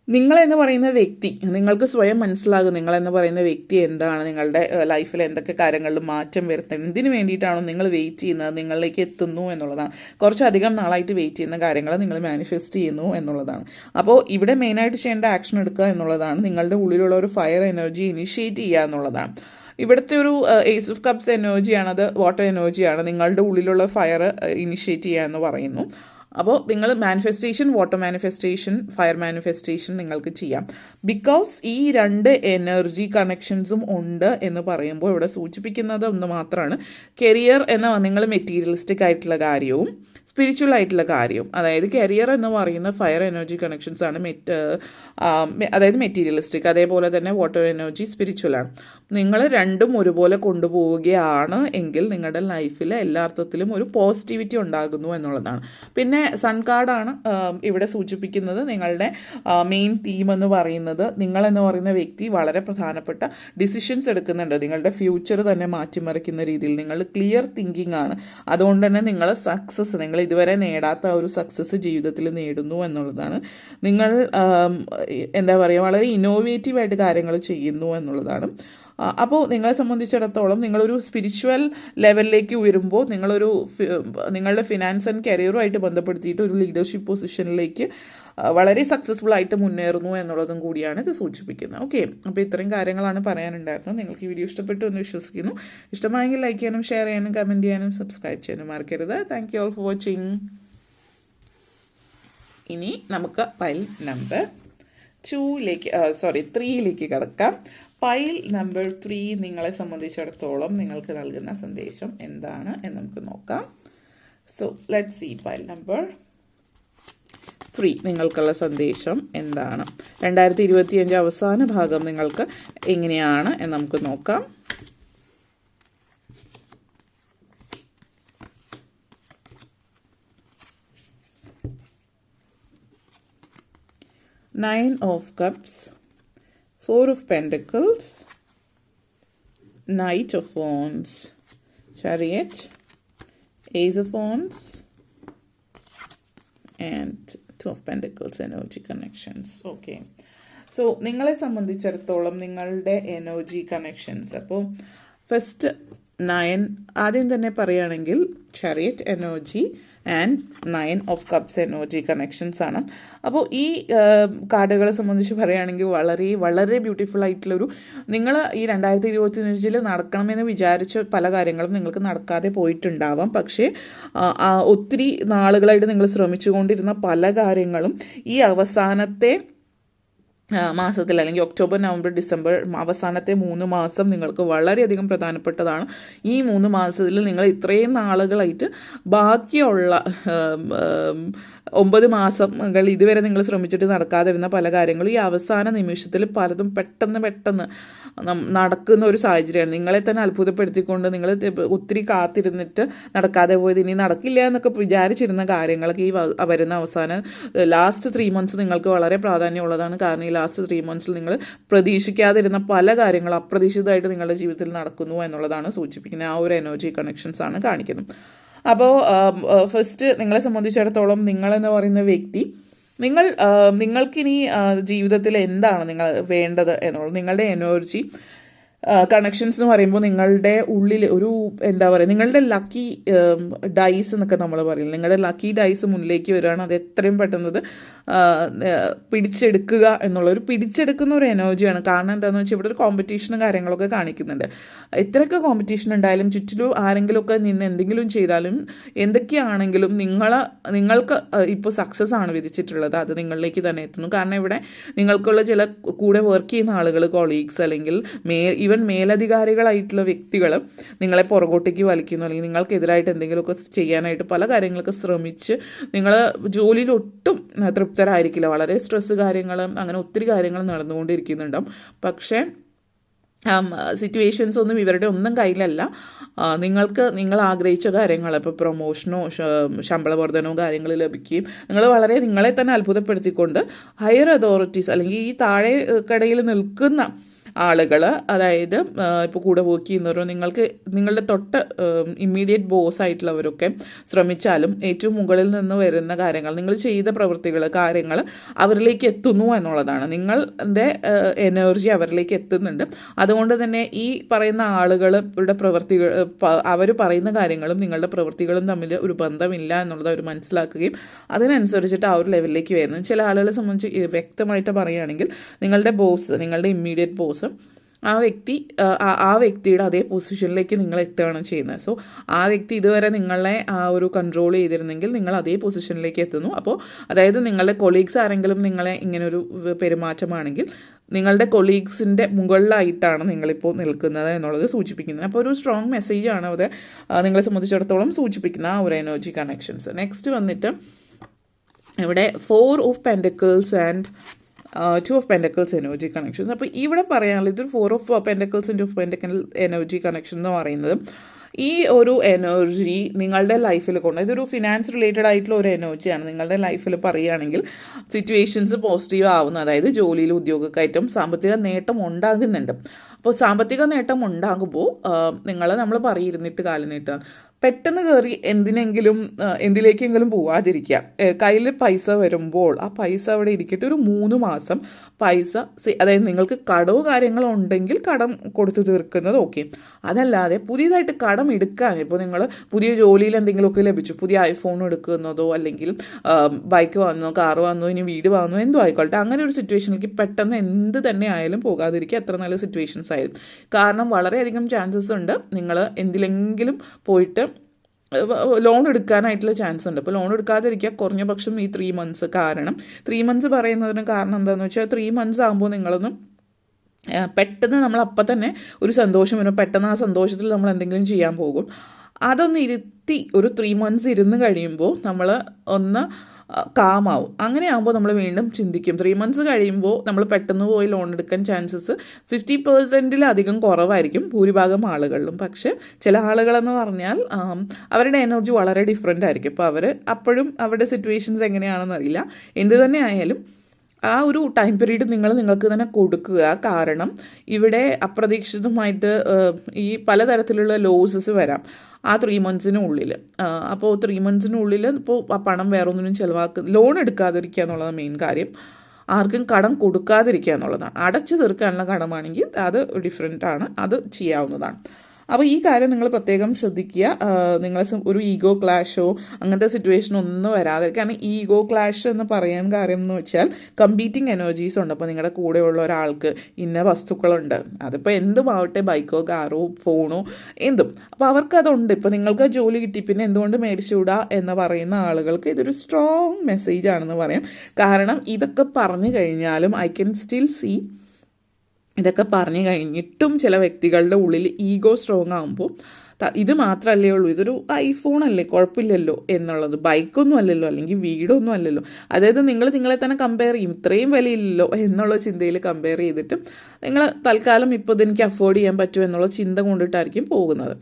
നിങ്ങളെന്ന് പറയുന്ന വ്യക്തി, നിങ്ങൾക്ക് സ്വയം മനസ്സിലാകും നിങ്ങളെന്ന് പറയുന്ന വ്യക്തി എന്താണ്, നിങ്ങളുടെ ലൈഫിൽ എന്തൊക്കെ കാര്യങ്ങളിൽ മാറ്റം വരുത്തണം, എന്തിനു വേണ്ടിയിട്ടാണോ നിങ്ങൾ വെയിറ്റ് ചെയ്യുന്നത്, നിങ്ങളിലേക്ക് എത്തുന്നു എന്നുള്ളതാണ്. കുറച്ചധികം നാളായിട്ട് വെയിറ്റ് ചെയ്യുന്ന കാര്യങ്ങൾ നിങ്ങൾ മാനിഫെസ്റ്റ് ചെയ്യുന്നു എന്നുള്ളതാണ്. അപ്പോൾ ഇവിടെ മെയിനായിട്ട് ചെയ്യേണ്ട ആക്ഷൻ എടുക്കുക എന്നുള്ളതാണ്. നിങ്ങളുടെ ഉള്ളിലുള്ള ഒരു ഫയർ എനർജി ഇനിഷ്യേറ്റ് ചെയ്യുക എന്നുള്ളതാണ്. ഇവിടുത്തെ ഒരു ഏസ് ഓഫ് കപ്സ് എനർജിയാണ്, അത് വാട്ടർ എനർജിയാണ്. നിങ്ങളുടെ ഉള്ളിലുള്ള ഫയർ ഇനിഷ്യേറ്റ് ചെയ്യുക എന്ന് പറയുന്നു. അപ്പോൾ നിങ്ങൾ manifestation, water manifestation, fire manifestation നിങ്ങൾക്ക് ചെയ്യാം. ബിക്കോസ് ഈ 2 എനർജി കണക്ഷൻസും ഉണ്ട് എന്ന് പറയുമ്പോൾ ഇവിടെ സൂചിപ്പിക്കുന്നത് ഒന്ന് മാത്രമാണ്, കരിയർ എന്ന നിങ്ങൾ മെറ്റീരിയലിസ്റ്റിക് ആയിട്ടുള്ള കാര്യവും സ്പിരിച്വൽ ആയിട്ടുള്ള കാര്യവും. അതായത് കരിയർ എന്ന് പറയുന്ന ഫയർ എനർജി കണക്ഷൻസ് ആണ്, അതായത് മെറ്റീരിയലിസ്റ്റിക്. അതേപോലെ തന്നെ വാട്ടർ എനർജി സ്പിരിച്വലാണ്. നിങ്ങൾ രണ്ടും ഒരുപോലെ കൊണ്ടുപോവുകയാണ് എങ്കിൽ നിങ്ങളുടെ ലൈഫിൽ എല്ലാ അർത്ഥത്തിലും ഒരു പോസിറ്റിവിറ്റി ഉണ്ടാകുന്നു എന്നുള്ളതാണ്. പിന്നെ സൺ കാർഡാണ് ഇവിടെ സൂചിപ്പിക്കുന്നത്. നിങ്ങളുടെ മെയിൻ തീം എന്ന് പറയുന്നത്, നിങ്ങളെന്ന് പറയുന്ന വ്യക്തി വളരെ പ്രധാനപ്പെട്ട ഡിസിഷൻസ് എടുക്കുന്നുണ്ട്. നിങ്ങളുടെ ഫ്യൂച്ചർ തന്നെ മാറ്റിമറിക്കുന്ന രീതിയിൽ നിങ്ങൾ ക്ലിയർ തിങ്കിങ് ആണ്. അതുകൊണ്ട് തന്നെ നിങ്ങൾ സക്സസ്, നിങ്ങൾ ഇതുവരെ നേടാത്ത ഒരു സക്സസ് ജീവിതത്തിൽ നേടുന്നു എന്നുള്ളതാണ്. നിങ്ങൾ എന്താ പറയുക, വളരെ ഇന്നോവേറ്റീവായിട്ട് കാര്യങ്ങൾ ചെയ്യുന്നു എന്നുള്ളതാണ്. അപ്പോൾ നിങ്ങളെ സംബന്ധിച്ചിടത്തോളം നിങ്ങളൊരു സ്പിരിച്വൽ ലെവലിലേക്ക് ഉയരുമ്പോൾ നിങ്ങളുടെ ഫിനാൻസ് ആൻഡ് കരിയറുമായിട്ട് ബന്ധപ്പെടുത്തിയിട്ട് ഒരു ലീഡർഷിപ്പ് പൊസിഷനിലേക്ക് വളരെ സക്സസ്ഫുൾ ആയിട്ട് മുന്നേറുന്നു എന്നുള്ളതും കൂടിയാണ് ഇത് സൂചിപ്പിക്കുന്നത്. ഓക്കെ, അപ്പോൾ ഇത്രയും കാര്യങ്ങളാണ് പറയാനുണ്ടായിരുന്നത്. നിങ്ങൾക്ക് ഈ വീഡിയോ ഇഷ്ടപ്പെട്ടു എന്ന് വിശ്വസിക്കുന്നു. ഇഷ്ടമായെങ്കിൽ ലൈക്ക് ചെയ്യാനും ഷെയർ ചെയ്യാനും കമൻറ്റ് ചെയ്യാനും സബ്സ്ക്രൈബ് ചെയ്യാനും മറക്കരുത്. Thank you all for watching. ഇനി നമുക്ക് പൈൽ നമ്പർ 3യിലേക്ക് കിടക്കാം. പൈൽ നമ്പർ 3 നിങ്ങളെ സംബന്ധിച്ചിടത്തോളം നിങ്ങൾക്ക് നൽകുന്ന സന്ദേശം എന്താണ് എന്ന് നമുക്ക് നോക്കാം. So let's see pile number 3 നിങ്ങൾക്കുള്ള സന്ദേശം എന്താണ്. 2025 അവസാന ഭാഗം നിങ്ങൾക്ക് എങ്ങനെയാണ് എന്ന് നമുക്ക് നോക്കാം. Nine of Cups, 4 of Pentacles, Knight of Wands, Chariot, Ace of Wands, and 2 of Pentacles energy connections. Okay. So, നിങ്ങളെ സംബന്ധിച്ചിടത്തോളം നിങ്ങളുടെ എനർജി കണക്ഷൻസ്, അപ്പോൾ ഫസ്റ്റ് 9 ആദ്യം തന്നെ പറയുകയാണെങ്കിൽ chariot energy and 9 of cups energy connections ആണ്. അപ്പോൾ ഈ കാർഡുകളെ സംബന്ധിച്ച് പറയുകയാണെങ്കിൽ വളരെ വളരെ ബ്യൂട്ടിഫുൾ ആയിട്ടുള്ളൊരു, നിങ്ങൾ ഈ 2025 നടക്കണമെന്ന് വിചാരിച്ച പല കാര്യങ്ങളും നിങ്ങൾക്ക് നടക്കാതെ പോയിട്ടുണ്ടാവാം. പക്ഷേ ഒത്തിരി നാളുകളായിട്ട് നിങ്ങൾ ശ്രമിച്ചുകൊണ്ടിരുന്ന പല കാര്യങ്ങളും ഈ അവസാനത്തെ മാസത്തിൽ, അല്ലെങ്കിൽ ഒക്ടോബർ, നവംബർ, ഡിസംബർ അവസാനത്തെ 3 മാസം നിങ്ങൾക്ക് വളരെയധികം പ്രധാനപ്പെട്ടതാണ്. ഈ 3 മാസത്തിൽ നിങ്ങൾ ഇത്രയും നാളുകളായിട്ട് ബാക്കിയുള്ള 9 മാസങ്ങൾ ഇതുവരെ നിങ്ങൾ ശ്രമിച്ചിട്ട് നടക്കാതിരുന്ന പല കാര്യങ്ങളും ഈ അവസാന നിമിഷത്തിൽ പലതും പെട്ടെന്ന് നടക്കുന്ന ഒരു സാഹചര്യമാണ്. നിങ്ങളെ തന്നെ അത്ഭുതപ്പെടുത്തിക്കൊണ്ട് നിങ്ങൾ ഒത്തിരി കാത്തിരുന്നിട്ട് നടക്കാതെ പോയത്, ഇനി നടക്കില്ല എന്നൊക്കെ വിചാരിച്ചിരുന്ന കാര്യങ്ങളൊക്കെ ഈ വരുന്ന അവസാനം ലാസ്റ്റ് 3 മന്ത്സ് നിങ്ങൾക്ക് വളരെ പ്രാധാന്യമുള്ളതാണ്. കാരണം ഈ ലാസ്റ്റ് 3 മന്ത്സിൽ നിങ്ങൾ പ്രതീക്ഷിക്കാതിരുന്ന പല കാര്യങ്ങളും അപ്രതീക്ഷിതമായിട്ട് നിങ്ങളുടെ ജീവിതത്തിൽ നടക്കുന്നു എന്നുള്ളതാണ് സൂചിപ്പിക്കുന്നത്. ആ ഒരു എനർജി കണക്ഷൻസ് ആണ് കാണിക്കുന്നത്. അപ്പോൾ ഫസ്റ്റ് നിങ്ങളെ സംബന്ധിച്ചിടത്തോളം നിങ്ങളെന്ന് പറയുന്ന വ്യക്തി, നിങ്ങൾക്കിനി ജീവിതത്തിൽ എന്താണ് നിങ്ങൾ വേണ്ടത് എന്നുള്ളത്, നിങ്ങളുടെ എനർജി കണക്ഷൻസ് എന്ന് പറയുമ്പോൾ നിങ്ങളുടെ ഉള്ളിൽ ഒരു എന്താ പറയുക, നിങ്ങളുടെ ലക്കി ഡൈസ് എന്നൊക്കെ നമ്മൾ പറയില്ല, നിങ്ങളുടെ ലക്കി ഡൈസ് മുന്നിലേക്ക് വരികയാണ്. അത് എത്രയും പെട്ടെന്നത് പിടിച്ചെടുക്കുക എന്നുള്ളൊരു പിടിച്ചെടുക്കുന്ന ഒരു എനർജിയാണ്. കാരണം എന്താണെന്ന് വെച്ചാൽ ഇവിടെ ഒരു കോമ്പറ്റീഷനും കാര്യങ്ങളൊക്കെ കാണിക്കുന്നുണ്ട്. എത്രയൊക്കെ കോമ്പറ്റീഷൻ ഉണ്ടായാലും ചുറ്റിലും ആരെങ്കിലുമൊക്കെ നിന്ന് എന്തെങ്കിലും ചെയ്താലും എന്തൊക്കെയാണെങ്കിലും നിങ്ങൾക്ക് ഇപ്പോൾ സക്സസ് ആണ് വിധിച്ചിട്ടുള്ളത്, അത് നിങ്ങളിലേക്ക് തന്നെ എത്തുന്നു. കാരണം ഇവിടെ നിങ്ങൾക്കുള്ള ചില കൂടെ വർക്ക് ചെയ്യുന്ന ആളുകൾ, കൊളീഗ്സ്, അല്ലെങ്കിൽ ഈവൻ മേലധികാരികളായിട്ടുള്ള വ്യക്തികൾ നിങ്ങളെ പുറകോട്ടേക്ക് വലിക്കുന്നു, അല്ലെങ്കിൽ നിങ്ങൾക്കെതിരായിട്ട് എന്തെങ്കിലുമൊക്കെ ചെയ്യാനായിട്ട് പല കാര്യങ്ങളൊക്കെ ശ്രമിച്ച് നിങ്ങൾ ജോലിയിൽ ഒട്ടും തൃപ്തരായിരിക്കില്ല. വളരെ സ്ട്രെസ് കാര്യങ്ങളും അങ്ങനെ ഒത്തിരി കാര്യങ്ങൾ നടന്നുകൊണ്ടിരിക്കുന്നുണ്ടാവും. പക്ഷേ സിറ്റുവേഷൻസ് ഒന്നും ഇവരുടെ ഒന്നും കയ്യിലല്ല. നിങ്ങൾ ആഗ്രഹിച്ച കാര്യങ്ങൾ, ഇപ്പോൾ പ്രൊമോഷനോ ശമ്പള വർധനോ കാര്യങ്ങൾ ലഭിക്കുകയും നിങ്ങളെ തന്നെ അത്ഭുതപ്പെടുത്തിക്കൊണ്ട് ഹയർ അതോറിറ്റീസ്, അല്ലെങ്കിൽ ഈ താഴെ കടയിൽ നിൽക്കുന്ന ആളുകൾ, അതായത് ഇപ്പോൾ കൂടെ വർക്ക് ചെയ്യുന്നവരോ നിങ്ങളുടെ തൊട്ട് ഇമ്മീഡിയറ്റ് ബോസ് ആയിട്ടുള്ളവരൊക്കെ ശ്രമിച്ചാലും ഏറ്റവും മുകളിൽ നിന്ന് വരുന്ന കാര്യങ്ങൾ, നിങ്ങൾ ചെയ്ത കാര്യങ്ങൾ അവരിലേക്ക് എത്തുന്നു എന്നുള്ളതാണ്. നിങ്ങളുടെ എനർജി അവരിലേക്ക് എത്തുന്നുണ്ട്. അതുകൊണ്ട് തന്നെ ഈ പറയുന്ന ആളുകളുടെ പ്രവൃത്തികൾ, അവർ പറയുന്ന കാര്യങ്ങളും നിങ്ങളുടെ പ്രവൃത്തികളും തമ്മിൽ ഒരു ബന്ധമില്ല എന്നുള്ളത് അവർ മനസ്സിലാക്കുകയും അതിനനുസരിച്ചിട്ട് ആ ഒരു ലെവലിലേക്ക് വരുന്നു. ചില ആളുകളെ സംബന്ധിച്ച് വ്യക്തമായിട്ട് പറയുകയാണെങ്കിൽ നിങ്ങളുടെ ഇമ്മീഡിയറ്റ് ബോസ് ആ വ്യക്തി ആ വ്യക്തിയുടെ അതേ പൊസിഷനിലേക്ക് നിങ്ങൾ എത്തുകയാണ് ചെയ്യുന്നത്. സോ ആ വ്യക്തി ഇതുവരെ നിങ്ങളെ ആ ഒരു കൺട്രോൾ ചെയ്തിരുന്നെങ്കിൽ നിങ്ങൾ അതേ പൊസിഷനിലേക്ക് എത്തുന്നു. അപ്പോൾ അതായത് നിങ്ങളുടെ കൊളീഗ്സ് ആരെങ്കിലും നിങ്ങളെ ഇങ്ങനൊരു പെരുമാറ്റമാണെങ്കിൽ നിങ്ങളുടെ കൊളീഗ്സിൻ്റെ മുകളിലായിട്ടാണ് നിങ്ങളിപ്പോൾ നിൽക്കുന്നത് എന്നുള്ളത് സൂചിപ്പിക്കുന്നത്. അപ്പോൾ ഒരു സ്ട്രോങ് മെസ്സേജാണ് അവിടെ നിങ്ങളെ സംബന്ധിച്ചിടത്തോളം സൂചിപ്പിക്കുന്ന ആ ഒരു എനർജി കണക്ഷൻസ്. നെക്സ്റ്റ് വന്നിട്ട് ഇവിടെ 4 of Pentacles and 2 of Pentacles energy connections. അപ്പോൾ ഇവിടെ പറയാനുള്ളത് ഇതൊരു 4 of Pentacles and 2 of Pentacles energy connection എന്ന് പറയുന്നത് ഈ ഒരു എനർജി നിങ്ങളുടെ ലൈഫിൽ കൊണ്ട് ഇതൊരു ഫിനാൻസ് റിലേറ്റഡ് ആയിട്ടുള്ള ഒരു എനർജിയാണ്. നിങ്ങളുടെ ലൈഫിൽ പറയുകയാണെങ്കിൽ സിറ്റുവേഷൻസ് പോസിറ്റീവ് ആവുന്നു, അതായത് ജോലിയിൽ ഉദ്യോഗക്കയറ്റം, സാമ്പത്തിക നേട്ടം ഉണ്ടാകുന്നുണ്ട്. അപ്പോൾ സാമ്പത്തിക നേട്ടം ഉണ്ടാകുമ്പോൾ നമ്മൾ പറയുന്നിട്ട് കാലം നീട്ടുക, പെട്ടെന്ന് കയറി എന്തിലേക്കെങ്കിലും പോവാതിരിക്കുക. കയ്യിൽ പൈസ വരുമ്പോൾ ആ പൈസ അവിടെ ഇരിക്കട്ടെ. ഒരു 3 മാസം പൈസ അതായത് നിങ്ങൾക്ക് കടവോ കാര്യങ്ങളോ ഉണ്ടെങ്കിൽ കടം കൊടുത്തു തീർക്കുന്നത് ഓക്കെ. അതല്ലാതെ പുതിയതായിട്ട് കടം എടുക്കാൻ, ഇപ്പോൾ നിങ്ങൾ പുതിയ ജോലിയിൽ എന്തെങ്കിലുമൊക്കെ ലഭിച്ചു, പുതിയ ഐഫോൺ എടുക്കുന്നതോ അല്ലെങ്കിൽ ബൈക്ക് വാങ്ങുന്നോ കാറ് വാങ്ങുന്നോ ഇനി വീട് വാങ്ങുന്നോ എന്തോ ആയിക്കോട്ടെ, അങ്ങനെ ഒരു സിറ്റുവേഷനിലേക്ക് പെട്ടെന്ന് എന്ത് തന്നെ ആയാലും പോകാതിരിക്കുക, എത്ര നല്ല സിറ്റുവേഷൻസ് ആയാലും. കാരണം വളരെയധികം ചാൻസസ് ഉണ്ട് നിങ്ങൾ എന്തിലെങ്കിലും പോയിട്ട് ലോൺ എടുക്കാനായിട്ടുള്ള ചാൻസ് ഉണ്ട്. അപ്പോൾ ലോൺ എടുക്കാതിരിക്കുക കുറഞ്ഞ പക്ഷം ഈ 3 months. കാരണം 3 months പറയുന്നതിന് കാരണം എന്താണെന്ന് വെച്ചാൽ 3 months ആകുമ്പോൾ നിങ്ങളൊന്നും പെട്ടെന്ന് നമ്മൾ അപ്പം തന്നെ ഒരു സന്തോഷം വരും, പെട്ടെന്ന് ആ സന്തോഷത്തിൽ നമ്മൾ എന്തെങ്കിലും ചെയ്യാൻ പോകും. അതൊന്ന് ഇരുത്തി ഒരു 3 months ഇരുന്ന് കഴിയുമ്പോൾ നമ്മൾ ഒന്ന് കാമാവും. അങ്ങനെ ആകുമ്പോൾ നമ്മൾ വീണ്ടും ചിന്തിക്കും. 3 months കഴിയുമ്പോൾ നമ്മൾ പെട്ടെന്ന് പോയി ലോൺ എടുക്കാൻ ചാൻസസ് 50%-ലധികം കുറവായിരിക്കും ഭൂരിഭാഗം ആളുകളിലും. പക്ഷേ ചില ആളുകളെന്ന് പറഞ്ഞാൽ അവരുടെ എനർജി വളരെ ഡിഫറെൻ്റ് ആയിരിക്കും. അപ്പോൾ അവർ അപ്പോഴും അവരുടെ സിറ്റുവേഷൻസ് എങ്ങനെയാണെന്ന് അറിയില്ല. എന്ത് തന്നെ ആയാലും ആ ഒരു ടൈം പീരീഡ് നിങ്ങൾക്ക് തന്നെ കൊടുക്കുക. കാരണം ഇവിടെ അപ്രതീക്ഷിതമായിട്ട് ഈ പലതരത്തിലുള്ള ലോസസ് വരാം ആ 3 months-നുള്ളിൽ. അപ്പോൾ 3 months-നുള്ളിൽ ഇപ്പോൾ ആ പണം വേറെ ഒന്നിനും ലോൺ എടുക്കാതിരിക്കുക എന്നുള്ളതാണ് മെയിൻ കാര്യം. ആർക്കും കടം കൊടുക്കാതിരിക്കുക എന്നുള്ളതാണ്. അടച്ചു തീർക്കാനുള്ള കടമാണെങ്കിൽ അത് ഡിഫറെൻ്റ് ആണ്, അത് ചെയ്യാവുന്നതാണ്. അപ്പോൾ ഈ കാര്യം നിങ്ങൾ പ്രത്യേകം ശ്രദ്ധിക്കുക. നിങ്ങൾ ഒരു ഈഗോ ക്ലാഷോ അങ്ങനത്തെ സിറ്റുവേഷൻ ഒന്നും വരാതെ. കാരണം ഈഗോ ക്ലാഷ് എന്ന് പറയാൻ കാര്യം എന്ന് വെച്ചാൽ കമ്പീറ്റിംഗ് എനർജീസ് ഉണ്ട്. അപ്പോൾ നിങ്ങളുടെ കൂടെയുള്ള ഒരാൾക്ക് ഇന്ന വസ്തുക്കളുണ്ട്, അതിപ്പോൾ എന്തുമാവട്ടെ, ബൈക്കോ കാറോ ഫോണോ എന്തും, അപ്പോൾ അവർക്കതുണ്ട്. ഇപ്പോൾ നിങ്ങൾക്ക് ജോലി കിട്ടി പിന്നെ എന്തുകൊണ്ട് മേടിച്ചുകൂടാ എന്ന് പറയുന്ന ആളുകൾക്ക് ഇതൊരു സ്ട്രോങ് മെസ്സേജ് ആണെന്ന് പറയാം. കാരണം ഇതൊക്കെ പറഞ്ഞു കഴിഞ്ഞാലും ഐ ക്യാൻ സ്റ്റിൽ സീ ഇതൊക്കെ പറഞ്ഞു കഴിഞ്ഞിട്ടും ചില വ്യക്തികളുടെ ഉള്ളിൽ ഈഗോ സ്ട്രോങ് ആകുമ്പോൾ ഇത് മാത്രമല്ലേ ഉള്ളൂ, ഇതൊരു ഐഫോൺ അല്ലേ, കുഴപ്പമില്ലല്ലോ എന്നുള്ളത്, ബൈക്കൊന്നും അല്ലല്ലോ അല്ലെങ്കിൽ വീടൊന്നും അല്ലല്ലോ. അതായത് നിങ്ങളെ തന്നെ കമ്പയർ ചെയ്യും, ഇത്രയും വിലയില്ലല്ലോ എന്നുള്ള ചിന്തയിൽ കമ്പയർ ചെയ്തിട്ടും നിങ്ങൾ തൽക്കാലം ഇപ്പോൾ ഇതെനിക്ക് അഫോർഡ് ചെയ്യാൻ പറ്റുമോ എന്നുള്ള ചിന്ത കൊണ്ടിട്ടായിരിക്കും പോകുന്നത്.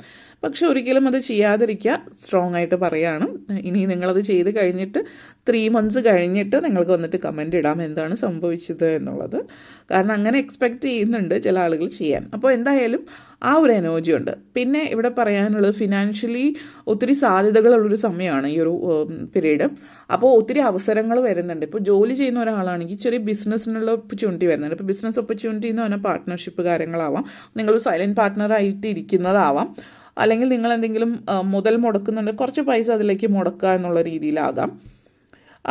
പക്ഷെ ഒരിക്കലും അത് ചെയ്യാതിരിക്കുക, സ്ട്രോങ് ആയിട്ട് പറയുകയാണ്. ഇനി നിങ്ങളത് ചെയ്ത് കഴിഞ്ഞിട്ട് 3 months കഴിഞ്ഞിട്ട് നിങ്ങൾക്ക് വന്നിട്ട് കമൻ്റ് ഇടാം എന്താണ് സംഭവിച്ചത് എന്നുള്ളത്. കാരണം അങ്ങനെ എക്സ്പെക്റ്റ് ചെയ്യുന്നുണ്ട് ചില ആളുകൾ ചെയ്യാൻ. അപ്പോൾ എന്തായാലും ആ ഒരു എനർജി ഉണ്ട്. പിന്നെ ഇവിടെ പറയാനുള്ളത് ഫിനാൻഷ്യലി ഒത്തിരി സാധ്യതകളുള്ളൊരു സമയമാണ് ഈ ഒരു പീരീഡ്. അപ്പോൾ ഒത്തിരി അവസരങ്ങൾ വരുന്നുണ്ട്. ഇപ്പോൾ ജോലി ചെയ്യുന്ന ഒരാളാണെങ്കിൽ ചെറിയ ബിസിനസ്സിനുള്ള ഓപ്പർച്യൂണിറ്റി വരുന്നുണ്ട്. ഇപ്പോൾ ബിസിനസ് ഓപ്പർച്യൂണിറ്റി എന്ന് പറഞ്ഞാൽ പാർട്ട്ണർഷിപ്പ് കാര്യങ്ങളാവാം, നിങ്ങളൊരു സൈലൻറ്റ് പാർട്ട്ണറായിട്ട് ഇരിക്കുന്നതാവാം, അല്ലെങ്കിൽ നിങ്ങൾ എന്തെങ്കിലും മുതൽ മുടക്കുന്നുണ്ട്, കുറച്ച് പൈസ അതിലേക്ക് മുടക്കുക എന്നുള്ള രീതിയിലാകാം.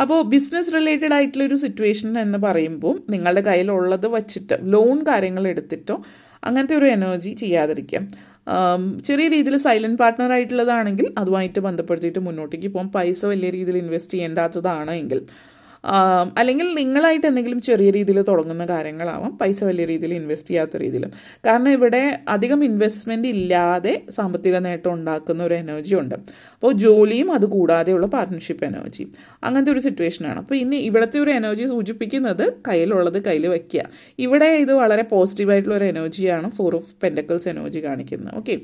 അപ്പോൾ ബിസിനസ് റിലേറ്റഡ് ആയിട്ടുള്ളൊരു സിറ്റുവേഷൻ എന്ന് പറയുമ്പോൾ നിങ്ങളുടെ കയ്യിലുള്ളത് വച്ചിട്ട് ലോൺ കാര്യങ്ങൾ എടുത്തിട്ടോ അങ്ങനത്തെ ഒരു എനർജി ചെയ്യാതിരിക്കാം. ചെറിയ രീതിയിൽ സൈലൻറ്റ് പാർട്ട്ണർ ആയിട്ടുള്ളതാണെങ്കിൽ അതുമായിട്ട് ബന്ധപ്പെടുത്തിയിട്ട് മുന്നോട്ടേക്ക് പോകാം. പൈസ വലിയ രീതിയിൽ ഇൻവെസ്റ്റ് ചെയ്യേണ്ടാത്തതാണെങ്കിൽ, അല്ലെങ്കിൽ നിങ്ങളായിട്ട് എന്തെങ്കിലും ചെറിയ രീതിയിൽ തുടങ്ങുന്ന കാര്യങ്ങളാവാം, പൈസ വലിയ രീതിയിൽ ഇൻവെസ്റ്റ് ചെയ്യാത്ത രീതിയിലും. കാരണം ഇവിടെ അധികം ഇൻവെസ്റ്റ്മെൻറ്റ് ഇല്ലാതെ സാമ്പത്തിക നേട്ടം ഉണ്ടാക്കുന്ന ഒരു എനർജി ഉണ്ട്. അപ്പോൾ ജോലിയും അതുകൂടാതെയുള്ള പാർട്ട്ണർഷിപ്പ് എനർജി, അങ്ങനത്തെ ഒരു സിറ്റുവേഷനാണ്. അപ്പോൾ ഇനി ഇവിടുത്തെ ഒരു എനർജി സൂചിപ്പിക്കുന്നത് കയ്യിലുള്ളത് കയ്യിൽ വയ്ക്കുക. ഇവിടെ ഇത് വളരെ പോസിറ്റീവായിട്ടുള്ള ഒരു എനർജിയാണ് 4 of Pentacles എനർജി കാണിക്കുന്നത്. ഓക്കെ,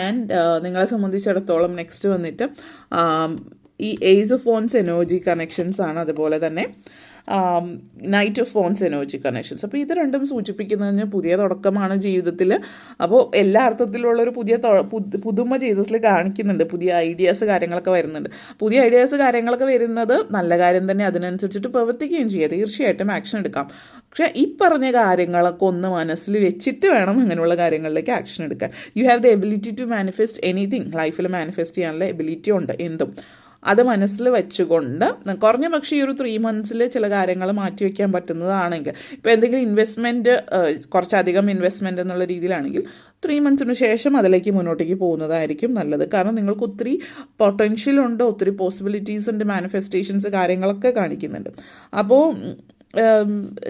ആൻഡ് നിങ്ങളെ സംബന്ധിച്ചിടത്തോളം നെക്സ്റ്റ് വന്നിട്ട് ഈ ഏസ് ഓഫ് ഫോൺസ് എനർജി കണക്ഷൻസ് ആണ്. അതുപോലെ തന്നെ നൈറ്റ് ഓഫ് ഫോൺസ് എനർജി കണക്ഷൻസ്. അപ്പോൾ ഇത് രണ്ടും സൂചിപ്പിക്കുന്നതിന് പുതിയ തുടക്കമാണ് ജീവിതത്തിൽ. അപ്പോൾ എല്ലാ അർത്ഥത്തിലുള്ളൊരു പുതുമ ജീവിതത്തിൽ കാണിക്കുന്നുണ്ട്. പുതിയ ഐഡിയാസ് കാര്യങ്ങളൊക്കെ വരുന്നുണ്ട്. പുതിയ ഐഡിയാസ് കാര്യങ്ങളൊക്കെ വരുന്നത് നല്ല കാര്യം തന്നെ, അതിനനുസരിച്ചിട്ട് പ്രവർത്തിക്കുകയും ചെയ്യുക. തീർച്ചയായിട്ടും ആക്ഷൻ എടുക്കാം. പക്ഷേ ഈ പറഞ്ഞ കാര്യങ്ങളൊക്കെ ഒന്ന് മനസ്സിൽ വെച്ചിട്ട് വേണം അങ്ങനെയുള്ള കാര്യങ്ങളിലേക്ക് ആക്ഷൻ എടുക്കാൻ. You have the ability to manifest anything. ലൈഫിൽ മാനിഫെസ്റ്റ് ചെയ്യാനുള്ള എബിലിറ്റി ഉണ്ട് എന്തും. അത് മനസ്സിൽ വെച്ചുകൊണ്ട് കുറഞ്ഞ പക്ഷേ ഈ ഒരു 3 months ചില കാര്യങ്ങൾ മാറ്റിവെക്കാൻ പറ്റുന്നതാണെങ്കിൽ, ഇപ്പോൾ എന്തെങ്കിലും ഇൻവെസ്റ്റ്മെൻറ്റ് കുറച്ചധികം ഇൻവെസ്റ്റ്മെൻറ്റ് എന്നുള്ള രീതിയിലാണെങ്കിൽ 3 months ശേഷം അതിലേക്ക് മുന്നോട്ടേക്ക് പോകുന്നതായിരിക്കും നല്ലത്. കാരണം നിങ്ങൾക്ക് ഒത്തിരി പൊട്ടൻഷ്യൽ ഉണ്ട്, ഒത്തിരി പോസിബിലിറ്റീസ് ഉണ്ട്, മാനിഫെസ്റ്റേഷൻസ് കാര്യങ്ങളൊക്കെ കാണിക്കുന്നുണ്ട്. അപ്പോൾ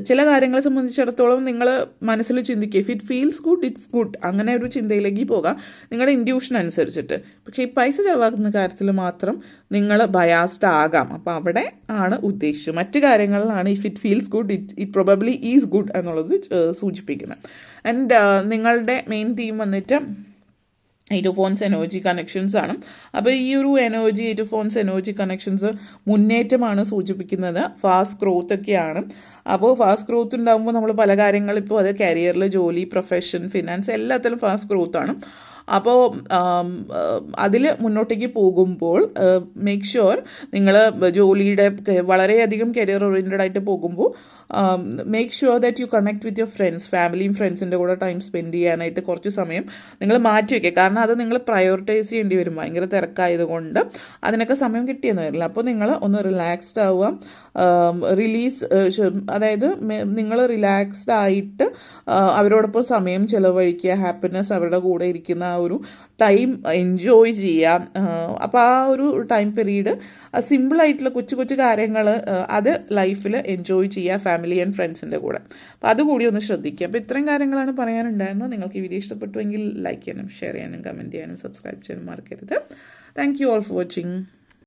ചില കാര്യങ്ങളെ സംബന്ധിച്ചിടത്തോളം നിങ്ങൾ മനസ്സിൽ ചിന്തിക്കുക, if it feels good it's good, അങ്ങനെ ഒരു ചിന്തയിലേക്ക് പോകാം നിങ്ങളുടെ ഇൻഡ്യൂഷൻ അനുസരിച്ചിട്ട്. പക്ഷേ ഈ പൈസ ചിലവാക്കുന്ന കാര്യത്തിൽ മാത്രം നിങ്ങൾ ബയാസ്ഡ് ആകാം. അപ്പോൾ അവിടെ ആണ് ഉദ്ദേശിച്ചത്. മറ്റു കാര്യങ്ങളിലാണ് if it feels good it probably is good എന്നുള്ളത് സൂചിപ്പിക്കുന്നത്. ആൻഡ് നിങ്ങളുടെ മെയിൻ തീം വന്നിട്ട് 8 of Wands എനർജി കണക്ഷൻസ് ആണ്. അപ്പോൾ ഈ ഒരു energy 8 of Wands energy connections മുന്നേറ്റമാണ് സൂചിപ്പിക്കുന്നത്, ഫാസ്റ്റ് ഗ്രോത്ത് ഒക്കെയാണ്. അപ്പോൾ ഫാസ്റ്റ് ഗ്രോത്ത് ഉണ്ടാകുമ്പോൾ നമ്മൾ പല കാര്യങ്ങൾ, ഇപ്പോൾ അത് കരിയറിൽ, ജോലി, പ്രൊഫഷൻ, ഫിനാൻസ് എല്ലാത്തിലും ഫാസ്റ്റ് ഗ്രോത്ത് ആണ്. അപ്പോൾ അതിൽ മുന്നോട്ടേക്ക് പോകുമ്പോൾ മേക്ക് ഷുവർ നിങ്ങൾ ജോലിയുടെ വളരെയധികം കരിയർ ഓറിയൻറ്റഡ് ആയിട്ട് പോകുമ്പോൾ make sure that you connect with your friends, ഫാമിലിയും ഫ്രണ്ട്സിൻ്റെ കൂടെ ടൈം സ്പെൻഡ് ചെയ്യാനായിട്ട് കുറച്ച് സമയം നിങ്ങൾ മാറ്റി വയ്ക്കുക. കാരണം അത് നിങ്ങൾ പ്രയോറിറ്റൈസ് ചെയ്യേണ്ടി വരും, ഭയങ്കര തിരക്കായതുകൊണ്ട് അതിനൊക്കെ സമയം കിട്ടിയെന്ന് വരില്ല. അപ്പോൾ നിങ്ങൾ ഒന്ന് റിലാക്സ്ഡ് ആവുക, അതായത് നിങ്ങൾ റിലാക്സ്ഡ് ആയിട്ട് അവരോടൊപ്പം സമയം ചിലവഴിക്കുക, ഹാപ്പിനെസ് അവരുടെ കൂടെ ഇരിക്കുന്ന ആ ഒരു ടൈം എൻജോയ് ചെയ്യാം. അപ്പോൾ ആ ഒരു ടൈം പീരീഡ് സിമ്പിളായിട്ടുള്ള കൊച്ചു കൊച്ചു കാര്യങ്ങൾ അത് ലൈഫിൽ എൻജോയ് ചെയ്യുക ഫാമിലി ആൻഡ് ഫ്രണ്ട്സിൻ്റെ കൂടെ. അപ്പോൾ അതുകൂടി ഒന്ന് ശ്രദ്ധിക്കുക. അപ്പോൾ ഇത്രയും കാര്യങ്ങളാണ് പറയാനുണ്ടായിരുന്നത്. നിങ്ങൾക്ക് ഈ വീഡിയോ ഇഷ്ടപ്പെട്ടുവെങ്കിൽ ലൈക്ക് ചെയ്യാനും ഷെയർ ചെയ്യാനും കമൻറ്റ് ചെയ്യാനും സബ്സ്ക്രൈബ് ചെയ്യാനും മറക്കരുത്. Thank you all for watching.